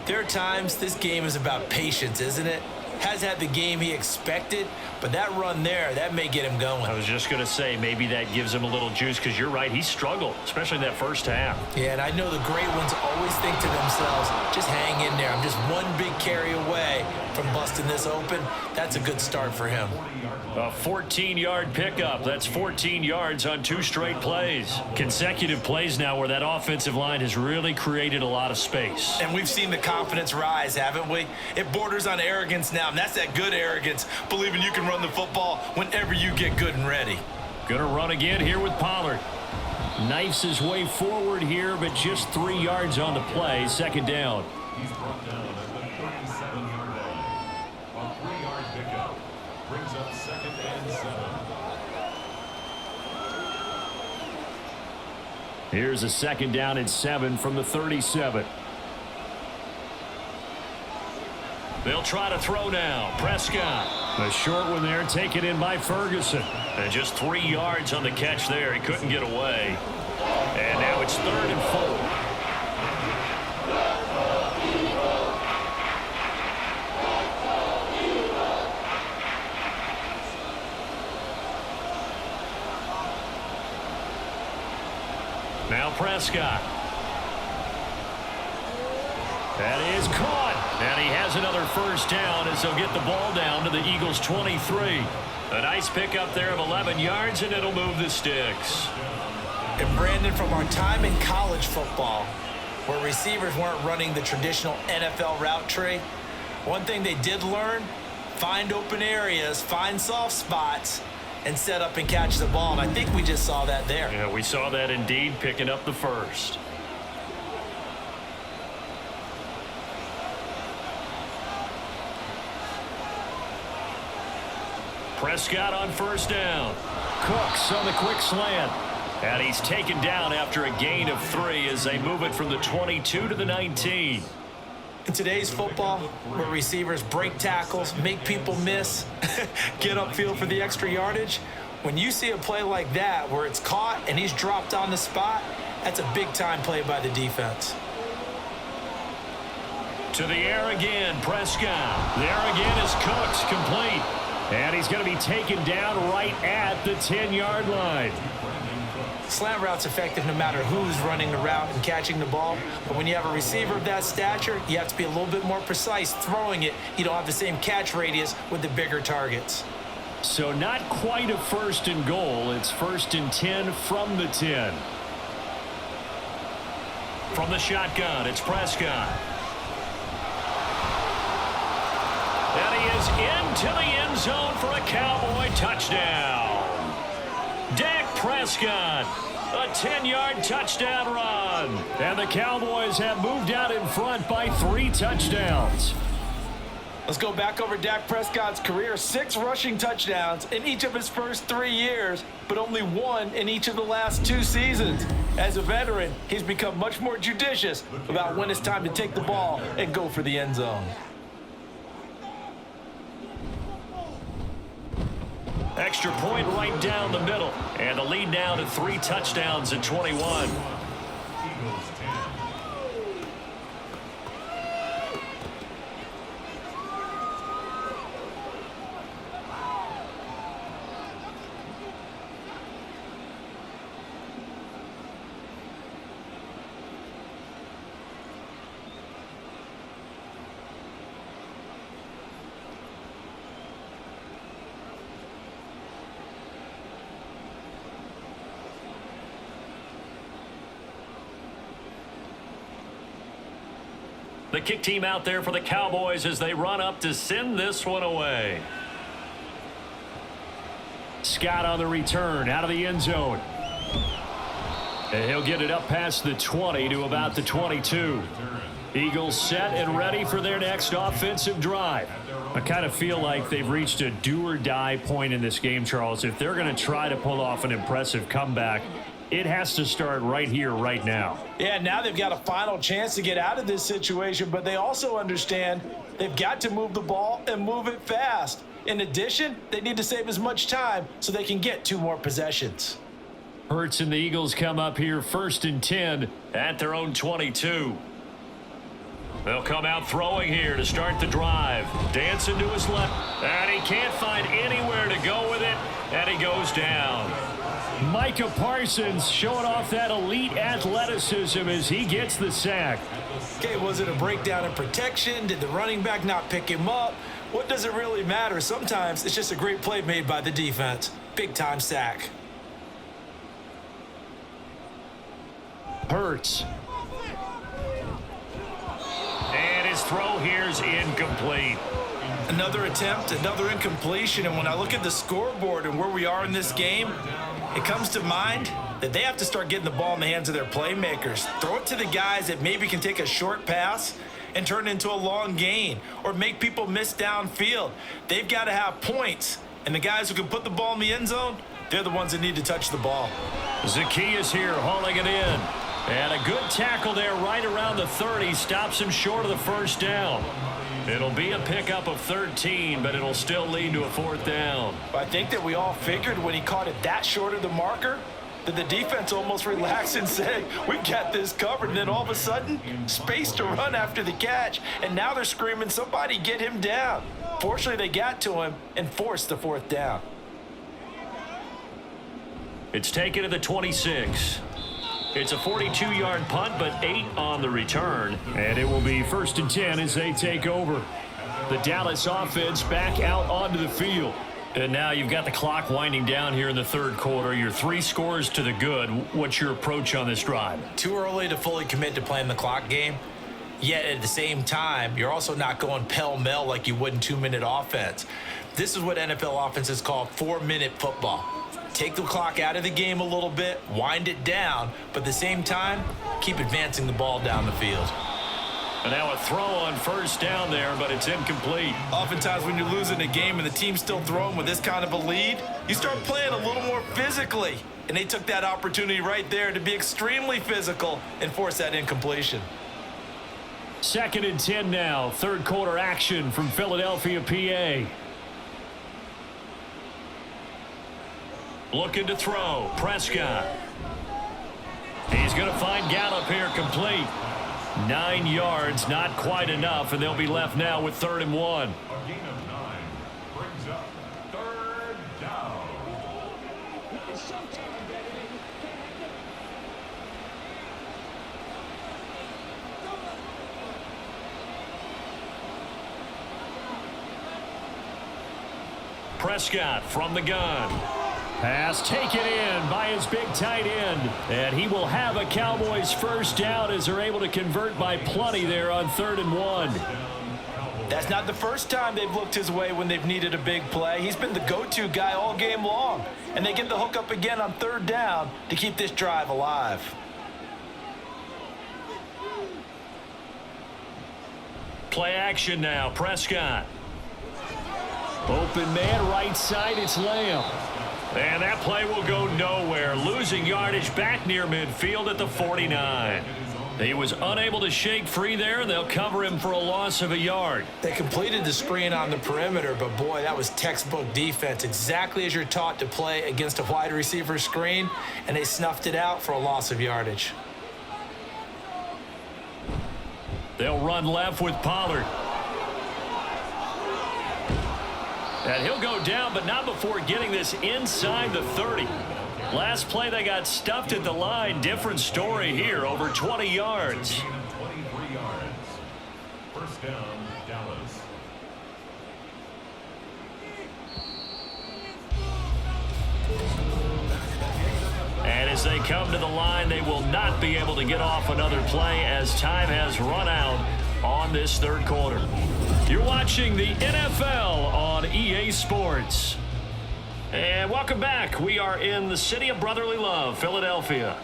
there are times this game is about patience, isn't it? has had the game he expected, but that run there, that may get him going. I was just going to say, maybe that gives him a little juice, because you're right, he struggled, especially in that first half. Yeah, and I know the great ones always think to themselves, just hang in there. I'm just one big carry away from busting this open. That's a good start for him. A 14-yard pickup. That's 14 yards on 2 straight plays. Consecutive plays now where that offensive line has really created a lot of space. And we've seen the confidence rise, haven't we? It borders on arrogance now, and that's that good arrogance, believing you can run the football whenever you get good and ready. Gonna run again here with Pollard. Knifes his way forward here, but just 3 yards on the play. Second down. He's brought down at the 37-yard line. A 3-yard pickup brings up 2nd and 7. Here's a 2nd down and 7 from the 37. They'll try to throw now. Prescott. A short one there, taken in by Ferguson. And just 3 yards on the catch there. He couldn't get away. And now it's 3rd and 4. Now Prescott. That is caught. And he has another first down as they'll get the ball down to the Eagles' 23. A nice pickup there of 11 yards, and it'll move the sticks. And Brandon, from our time in college football, where receivers weren't running the traditional NFL route tree, one thing they did learn, find open areas, find soft spots, and set up and catch the ball. And I think we just saw that there. Yeah, we saw that indeed, picking up the first. Prescott on first down. Cooks on the quick slant. And he's taken down after a gain of 3 as they move it from the 22 to the 19. In today's football, where receivers break tackles, make people miss, get upfield for the extra yardage, when you see a play like that where it's caught and he's dropped on the spot, that's a big-time play by the defense. To the air again, Prescott. There again is Cooks, complete. And he's going to be taken down right at the 10-yard line. Slant route's effective no matter who's running the route and catching the ball. But when you have a receiver of that stature, you have to be a little bit more precise throwing it. You don't have the same catch radius with the bigger targets. So not quite a 1st and goal. It's 1st and 10 from the 10. From the shotgun, it's Prescott. And he is into the end zone for a Cowboy touchdown. Dak Prescott, a 10-yard touchdown run. And the Cowboys have moved out in front by 3 touchdowns. Let's go back over Dak Prescott's career. 6 rushing touchdowns in each of his first 3 years, but only 1 in each of the last 2 seasons. As a veteran, he's become much more judicious about when it's time to take the ball and go for the end zone. Extra point right down the middle. And the lead now to 3 touchdowns at 21. Eagles 10. The kick team out there for the Cowboys as they run up to send this one away. Scott on the return out of the end zone. And he'll get it up past the 20 to about the 22. Eagles set and ready for their next offensive drive. I kind of feel like they've reached a do-or-die point in this game, Charles. If they're going to try to pull off an impressive comeback, it has to start right here, right now. Yeah, now they've got a final chance to get out of this situation, but they also understand they've got to move the ball and move it fast. In addition, they need to save as much time so they can get 2 more possessions. Hurts and the Eagles come up here 1st and 10 at their own 22. They'll come out throwing here to start the drive. Dancing to his left. And he can't find anywhere to go with it. And he goes down. Micah Parsons showing off that elite athleticism as he gets the sack. Okay, was it a breakdown in protection? Did the running back not pick him up? What does it really matter? Sometimes it's just a great play made by the defense. Big-time sack. Hurts. And his throw here is incomplete. Another attempt, another incompletion, and when I look at the scoreboard and where we are in this game, it comes to mind that they have to start getting the ball in the hands of their playmakers. Throw it to the guys that maybe can take a short pass and turn it into a long gain or make people miss downfield. They've got to have points, and the guys who can put the ball in the end zone, they're the ones that need to touch the ball. Zacchaeus here hauling it in. And a good tackle there right around the 30. Stops him short of the first down. It'll be a pickup of 13, but it'll still lead to a fourth down. I think that we all figured when he caught it that short of the marker that the defense almost relaxed and said, we got this covered. And then all of a sudden, space to run after the catch. And now they're screaming, somebody get him down. Fortunately, they got to him and forced the fourth down. It's taken to the 26. It's a 42-yard punt, but 8 on the return. And it will be 1st and 10 as they take over. The Dallas offense back out onto the field. And now you've got the clock winding down here in the third quarter. You're 3 scores to the good. What's your approach on this drive? Too early to fully commit to playing the clock game. Yet at the same time, you're also not going pell-mell like you would in 2-minute offense. This is what NFL offenses call 4-minute football. Take the clock out of the game a little bit, wind it down, but at the same time, keep advancing the ball down the field. And now a throw on first down there, but it's incomplete. Oftentimes when you're losing a game and the team's still throwing with this kind of a lead, you start playing a little more physically. And they took that opportunity right there to be extremely physical and force that incompletion. 2nd and 10 now. Third quarter action from Philadelphia, PA. Looking to throw. Prescott. He's going to find Gallup here complete. 9 yards, not quite enough, and they'll be left now with 3rd and 1. A gain of 9 brings up 3rd down. Prescott from the gun. Pass taken in by his big tight end. And he will have a Cowboys first down as they're able to convert by plenty there on 3rd and 1. That's not the first time they've looked his way when they've needed a big play. He's been the go-to guy all game long. And they get the hook up again on 3rd down to keep this drive alive. Play action now. Prescott. Open man right side. It's Lamb. And that play will go nowhere. Losing yardage back near midfield at the 49. He was unable to shake free there. They'll cover him for a loss of a yard. They completed the screen on the perimeter, but boy, that was textbook defense. Exactly as you're taught to play against a wide receiver screen, and they snuffed it out for a loss of yardage. They'll run left with Pollard. And he'll go down, but not before getting this inside the 30. Last play, they got stuffed at the line. Different story here, over 20 yards. 23 yards. First down, Dallas. And as they come to the line, they will not be able to get off another play as time has run out on this third quarter. You're watching the NFL on EA Sports. And welcome back. We are in the city of brotherly love, Philadelphia.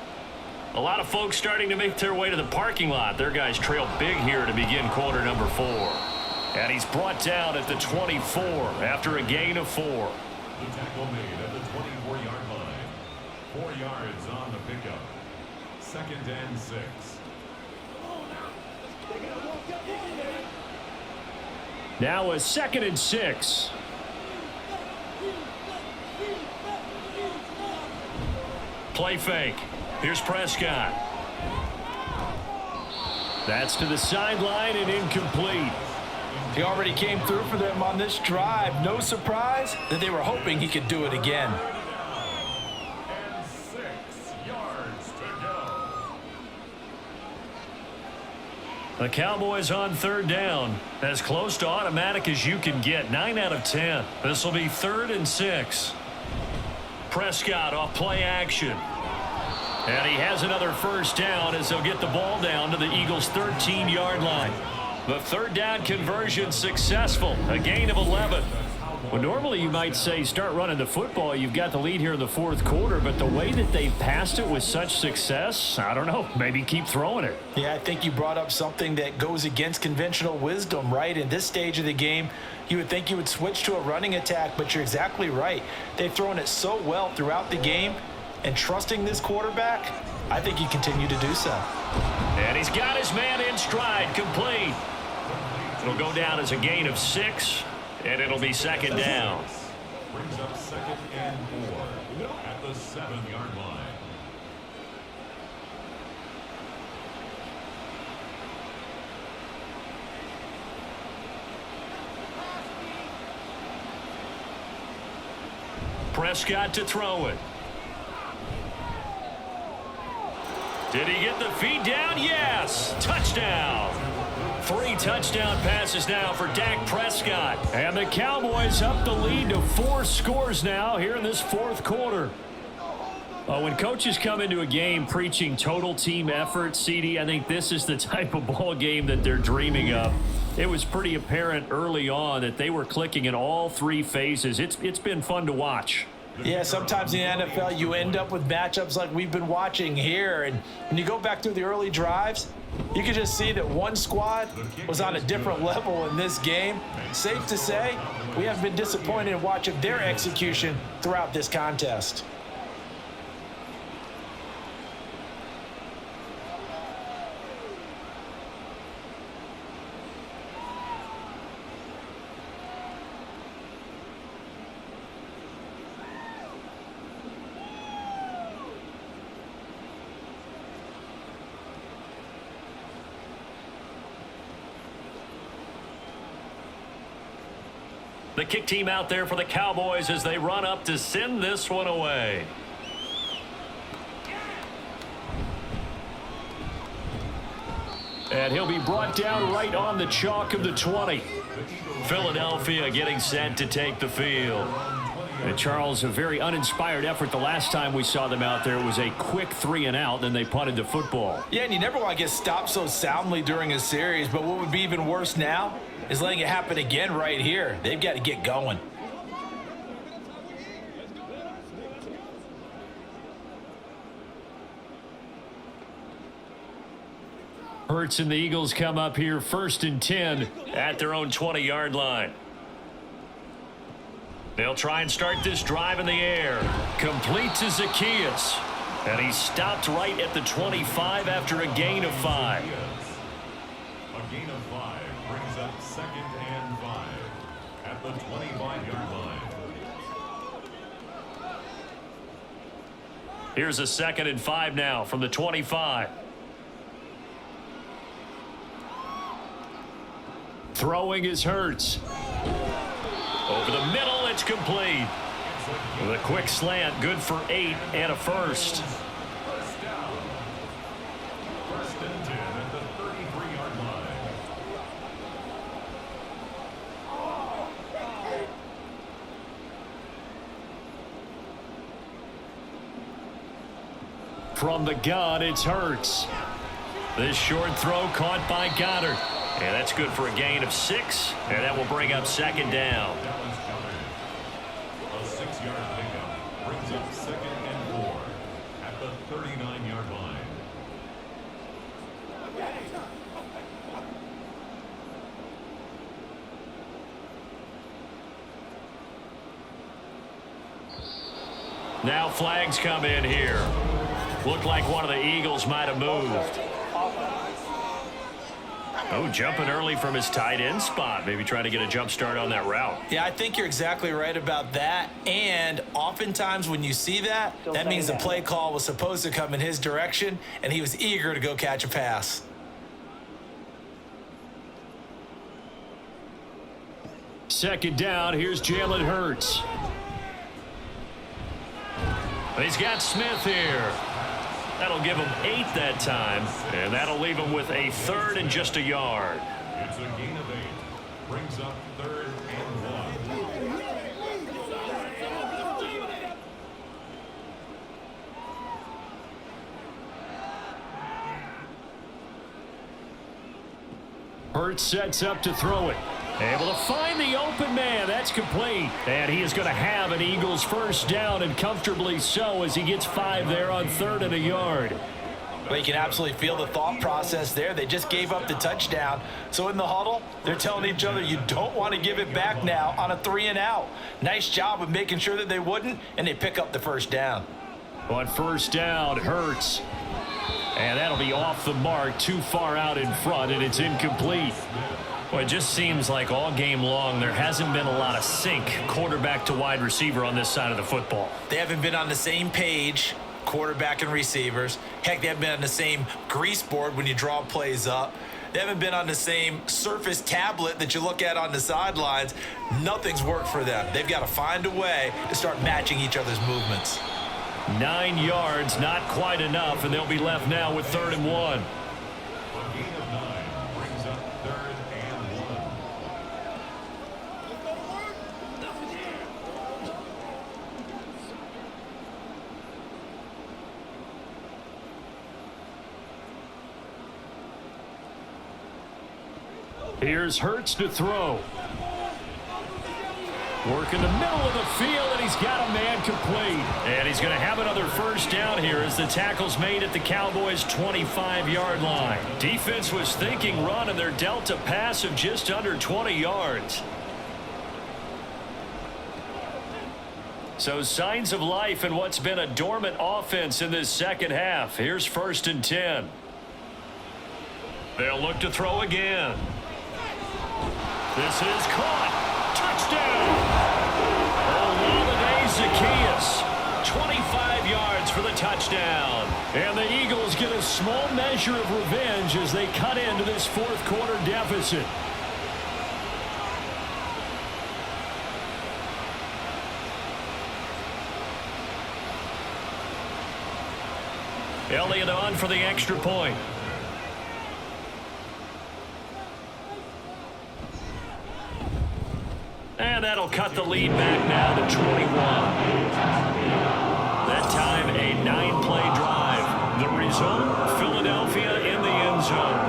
A lot of folks starting to make their way to the parking lot. Their guys trail big here to begin quarter number 4. And he's brought down at the 24 after a gain of 4. The tackle made at the 24-yard line. 4 yards on the pickup. 2nd and 6. Now a 2nd and 6. Play fake. Here's Prescott. That's to the sideline and incomplete. He already came through for them on this drive. No surprise that they were hoping he could do it again. And 6 yards to go. The Cowboys on third down. As close to automatic as you can get. 9 out of 10. This will be 3rd and 6. Prescott off play action. And he has another first down as they'll get the ball down to the Eagles' 13-yard line. The third down conversion successful. A gain of 11. Well, normally you might say start running the football. You've got the lead here in the fourth quarter, but the way that they passed it with such success, I don't know, maybe keep throwing it. Yeah, I think you brought up something that goes against conventional wisdom, right? In this stage of the game, you would think you would switch to a running attack, but you're exactly right. They've thrown it so well throughout the game, and trusting this quarterback, I think you continue to do so. And he's got his man in stride, complete. It'll go down as a gain of 6, and it'll be second down. Brings up 2nd and 4 at the 7-yard line. Prescott to throw it. Did he get the feed down? Yes. Touchdown. 3 touchdown passes now for Dak Prescott. And the Cowboys up the lead to 4 scores now here in this fourth quarter. When coaches come into a game preaching total team effort, CD, I think this is the type of ball game that they're dreaming of. It was pretty apparent early on that they were clicking in all 3 phases. It's been fun to watch. Yeah, sometimes in the NFL you end up with matchups like we've been watching here. And when you go back through the early drives, you can just see that one squad was on a different level in this game. Safe to say, we haven't been disappointed in watching their execution throughout this contest. The kick team out there for the Cowboys as they run up to send this one away. And he'll be brought down right on the chalk of the 20. Philadelphia getting set to take the field. And Charles, a very uninspired effort the last time we saw them out there. It was a quick 3 and out, then they punted the football. Yeah, and you never want to get stopped so soundly during a series, but what would be even worse now is letting it happen again right here. They've got to get going. Hurts and the Eagles come up here 1st and 10 at their own 20-yard line. They'll try and start this drive in the air. Complete to Zacchaeus. And he stopped right at the 25 after a gain of 5. A gain of 5 brings up 2nd and 5 at the 25-yard line. Here's a 2nd and 5 now from the 25. Throwing is Hurts. Over the middle, it's complete. With a quick slant, good for 8 and a first. First down. 1st and 10 at the 33-yard line. From the gun, it's Hurts. This short throw caught by Goddard. And that's good for a gain of 6. And that will bring up 2nd down. A 6-yard pickup brings up 2nd and 4 at the 39-yard line. Now flags come in here. Looked like one of the Eagles might have moved. Oh, jumping early from his tight end spot. Maybe trying to get a jump start on that route. Yeah, I think you're exactly right about that. And oftentimes when you see that, that means the play call was supposed to come in his direction, and he was eager to go catch a pass. second down. Here's Jalen Hurts. He's got Smith here. That'll give him 8 that time, and that'll leave him with a third and just a yard. It's a gain of 8. Brings up 3rd and 1. Hurts sets up to throw it. Able to find the open man. That's complete. And he is going to have an Eagles first down, and comfortably so, as he gets 5 there on 3rd and a yard. Well, you can absolutely feel the thought process there. They just gave up the touchdown. So in the huddle, they're telling each other, you don't want to give it back now on a 3 and out. Nice job of making sure that they wouldn't, and they pick up the first down. On first down, Hurts. And that'll be off the mark, too far out in front, and it's incomplete. Well, it just seems like all game long there hasn't been a lot of sync quarterback to wide receiver on this side of the football. They haven't been on the same page, quarterback and receivers. Heck, they haven't been on the same grease board when you draw plays up. They haven't been on the same Surface tablet that you look at on the sidelines. Nothing's worked for them. They've got to find a way to start matching each other's movements. 9 yards, not quite enough, and they'll be left now with 3rd and 1. A gain of 9 brings up 3rd and 1. Here's Hurts to throw. Work in the middle of the field, and he's got a man complete. And he's going to have another first down here as the tackle's made at the Cowboys' 25-yard line. Defense was thinking run, and they're dealt a pass of just under 20 yards. So signs of life in what's been a dormant offense in this second half. Here's 1st and 10. They'll look to throw again. This is caught. Touchdown! Zacchaeus, 25 yards for the touchdown. And the Eagles get a small measure of revenge as they cut into this 4th quarter deficit. Elliott on for the extra point. And that'll cut the lead back now to 21. That time, a 9-play drive. The result, Philadelphia in the end zone.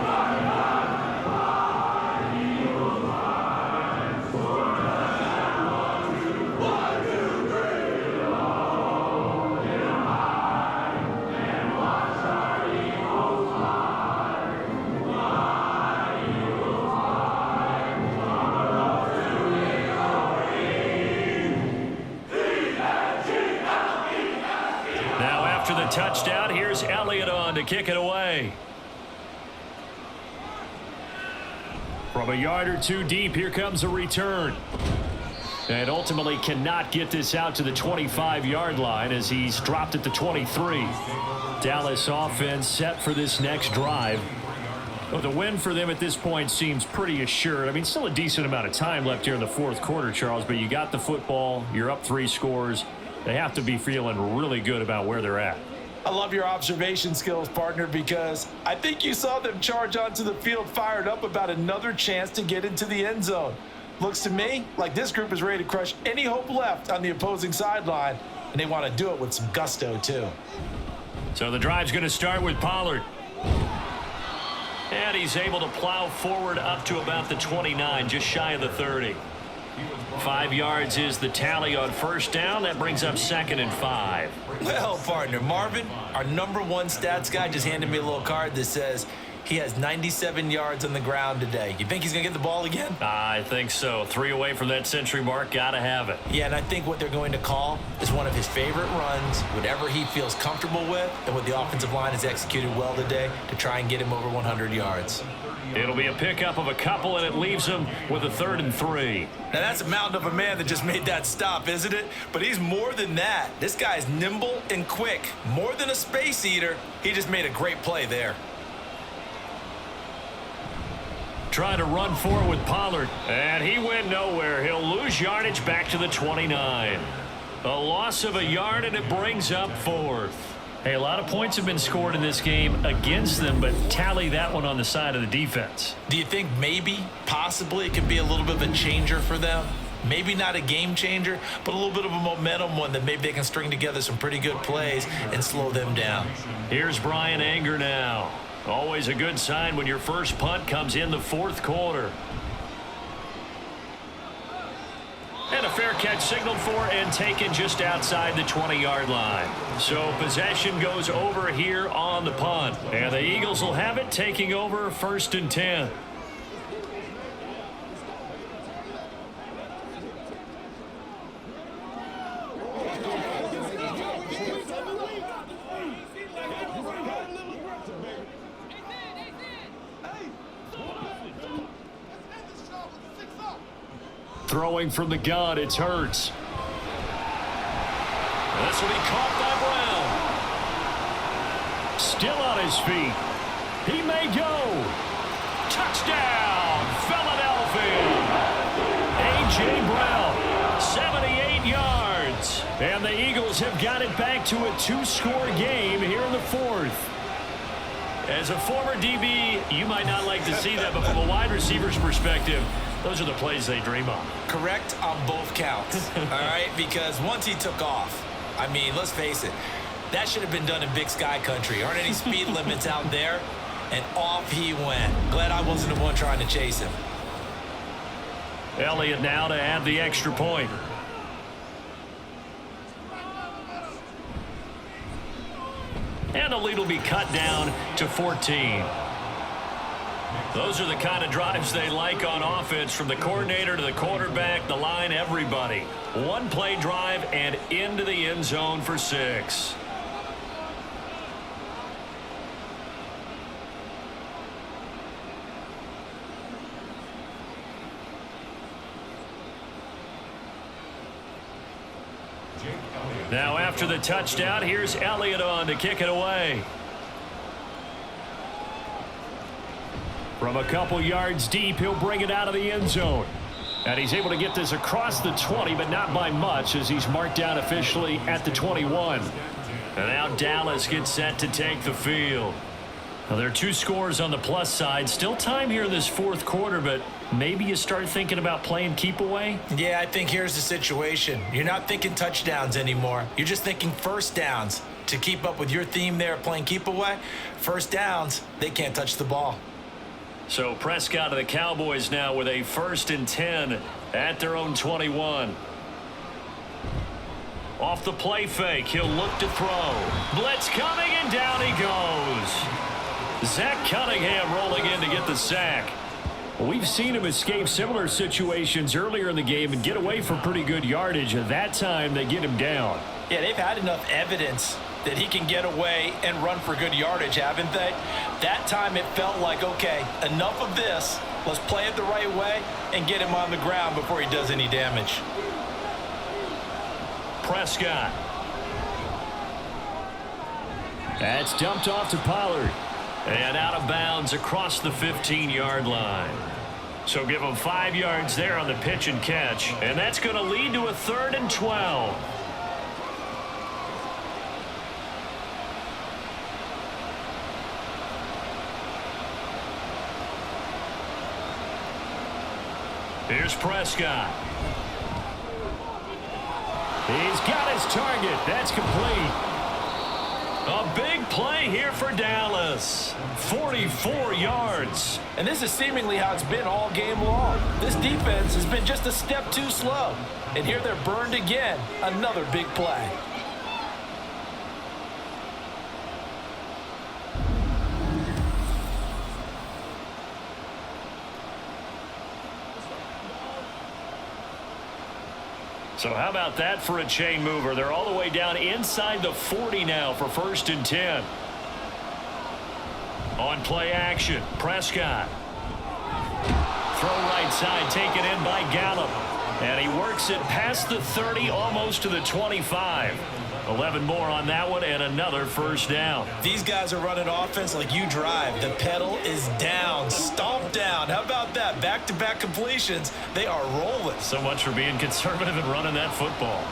Touchdown. Here's Elliott on to kick it away. From a yard or 2 deep, here comes a return. And ultimately cannot get this out to the 25-yard line as he's dropped at the 23. Dallas offense set for this next drive. Well, the win for them at this point seems pretty assured. I mean, still a decent amount of time left here in the 4th quarter, Charles, but you got the football. You're up 3 scores. They have to be feeling really good about where they're at. I love your observation skills, partner, because I think you saw them charge onto the field fired up about another chance to get into the end zone. Looks to me like this group is ready to crush any hope left on the opposing sideline, and they want to do it with some gusto, too. So the drive's going to start with Pollard. And he's able to plow forward up to about the 29, just shy of the 30. 5 yards is the tally on first down. That brings up 2nd and 5. Well, partner, Marvin, our #1 stats guy, just handed me a little card that says he has 97 yards on the ground today. You think he's going to get the ball again? I think so. 3 away from that century mark. Got to have it. Yeah, and I think what they're going to call is one of his favorite runs, whatever he feels comfortable with, and what the offensive line has executed well today to try and get him over 100 yards. It'll be a pickup of a couple, and it leaves him with a 3rd and 3. Now, that's a mountain of a man that just made that stop, isn't it? But he's more than that. This guy's nimble and quick. More than a space eater. He just made a great play there. trying to run for it with Pollard. And he went nowhere. He'll lose yardage back to the 29. A loss of a yard, and it brings up 4th. Hey, a lot of points have been scored in this game against them, but tally that one on the side of the defense. Do you think maybe, possibly, it could be a little bit of a changer for them? Maybe not a game changer, but a little bit of a momentum one that maybe they can string together some pretty good plays and slow them down. Here's Brian Anger now. Always a good sign when your first punt comes in the 4th quarter. And a fair catch signaled for and taken just outside the 20-yard line. So possession goes over here on the punt. And the Eagles will have it, taking over 1st and 10. Throwing from the gun, it's Hurts. This will be caught by Brown. Still on his feet. He may go. Touchdown, Philadelphia. A.J. Brown, 78 yards. And the Eagles have got it back to a 2-score game here in the 4th. As a former DB, you might not like to see that, but from a wide receiver's perspective, those are the plays they dream of. Correct on both counts, all right? Because once he took off, I mean, let's face it, that should have been done in Big Sky country. Aren't any speed limits out there? And off he went. Glad I wasn't the one trying to chase him. Elliott now to add the extra point. And the lead will be cut down to 14. Those are the kind of drives they like on offense, from the coordinator to the quarterback, the line, everybody. One-play drive and into the end zone for 6. Now after the touchdown, here's Elliott on to kick it away. From a couple yards deep, he'll bring it out of the end zone. And he's able to get this across the 20, but not by much, as he's marked down officially at the 21. And now Dallas gets set to take the field. Now there are 2 scores on the plus side. Still time here in this 4th quarter, but maybe you start thinking about playing keep away? Yeah, I think here's the situation. You're not thinking touchdowns anymore. You're just thinking first downs. To keep up with your theme there, playing keep away, first downs, they can't touch the ball. So Prescott of the Cowboys now with a 1st and 10 at their own 21. Off the play fake, he'll look to throw. Blitz coming, and down he goes. Zach Cunningham rolling in to get the sack. We've seen him escape similar situations earlier in the game and get away for pretty good yardage. At that time, they get him down. Yeah, they've had enough evidence that he can get away and run for good yardage, haven't they? That time it felt like, okay, enough of this. Let's play it the right way and get him on the ground before he does any damage. Prescott. That's dumped off to Pollard. And out of bounds across the 15-yard line. So give him 5 yards there on the pitch and catch. And that's going to lead to a 3rd and 12. Here's Prescott. He's got his target. That's complete. A big play here for Dallas. 44 yards. And this is seemingly how it's been all game long. This defense has been just a step too slow. And here they're burned again. Another big play. So how about that for a chain mover? They're all the way down inside the 40 now for 1st and 10. On play action, Prescott. Throw right side, taken in by Gallup. And he works it past the 30, almost to the 25. 11 more on that one and another first down. These guys are running offense like you drive. The pedal is down, stomp down. How about that? Back-to-back completions. They are rolling. So much for being conservative and running that football.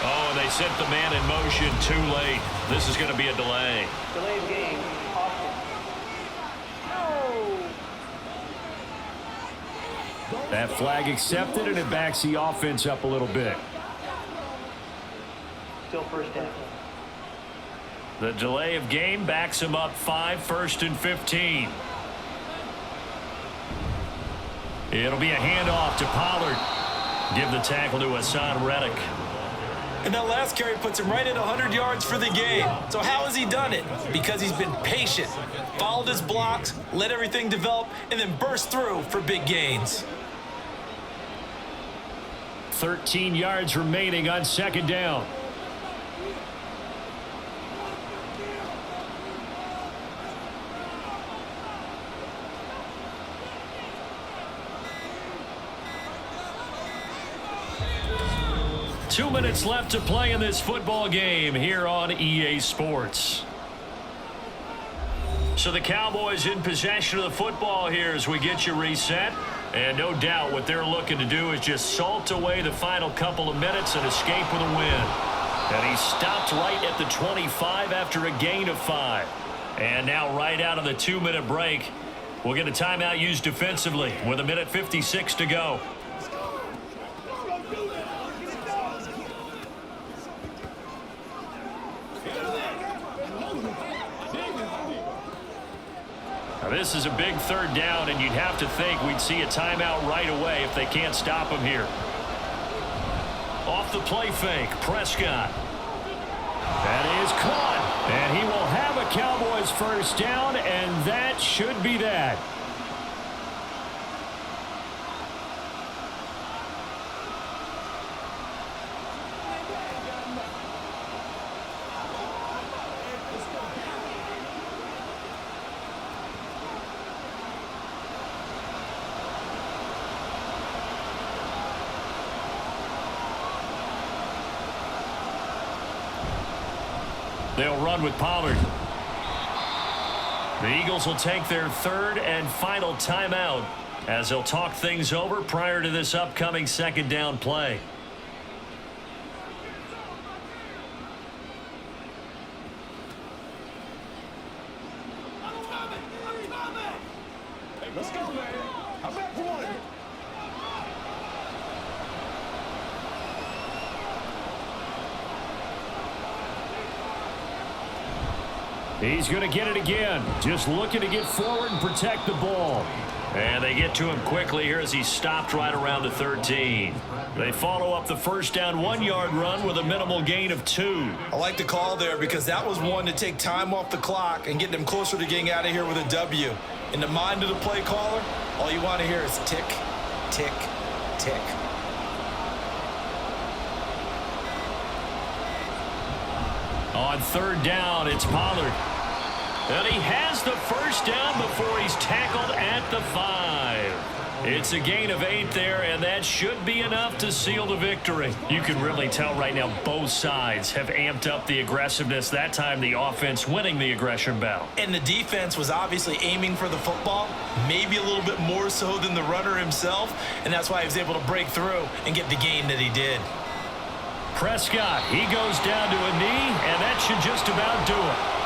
Oh, and they sent the man in motion too late. This is going to be a delay. Delay of game. Austin. No. That flag accepted, and it backs the offense up a little bit. Still first down. The delay of game backs him up 5, 1st and 15. It'll be a handoff to Pollard. Give the tackle to Hassan Reddick. And that last carry puts him right at 100 yards for the game. So how has he done it? Because he's been patient, followed his blocks, let everything develop, and then burst through for big gains. 13 yards remaining on 2nd down. Two minutes left to play in this football game here on EA Sports. So the Cowboys in possession of the football here as we get you reset. And no doubt what they're looking to do is just salt away the final couple of minutes and escape with a win. And he stopped right at the 25 after a gain of 5. And now right out of the 2-minute break, we'll get a timeout used defensively with 1:56 to go. This is a big 3rd down, and you'd have to think we'd see a timeout right away if they can't stop him here. Off the play fake, Prescott. That is caught, and he will have a Cowboys first down, and that should be that. They'll run with Pollard. The Eagles will take their 3rd and final timeout as they'll talk things over prior to this upcoming 2nd down play. Let's go, man. I'm back for one. He's going to get it again. Just looking to get forward and protect the ball. And they get to him quickly here as he stopped right around the 13. They follow up the first down 1-yard run with a minimal gain of 2. I like the call there because that was one to take time off the clock and get them closer to getting out of here with a W. In the mind of the play caller, all you want to hear is tick, tick, tick. On 3rd down, it's Pollard. And he has the first down before he's tackled at the 5. It's a gain of 8 there, and that should be enough to seal the victory. You can really tell right now both sides have amped up the aggressiveness. That time the offense winning the aggression battle. And the defense was obviously aiming for the football, maybe a little bit more so than the runner himself, and that's why he was able to break through and get the gain that he did. Prescott, he goes down to a knee, and that should just about do it.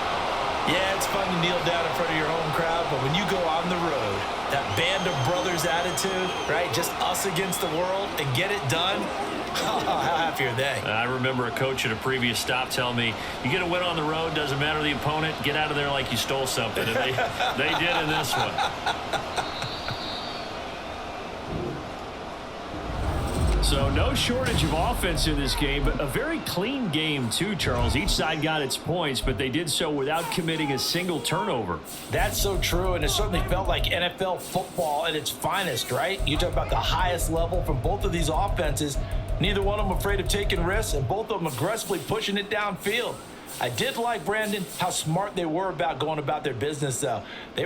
Yeah, it's fun to kneel down in front of your home crowd, but when you go on the road, that band of brothers attitude, right, just us against the world, and get it done, how happy are they? I remember a coach at a previous stop telling me, you get a win on the road, doesn't matter the opponent, get out of there like you stole something, and they did in this one. So no shortage of offense in this game, but a very clean game too, Charles. Each side got its points, but they did so without committing a single turnover. That's so true, and it certainly felt like NFL football at its finest, right? You talk about the highest level from both of these offenses. Neither one of them afraid of taking risks, and both of them aggressively pushing it downfield. I did like, Brandon, how smart they were about going about their business, though. They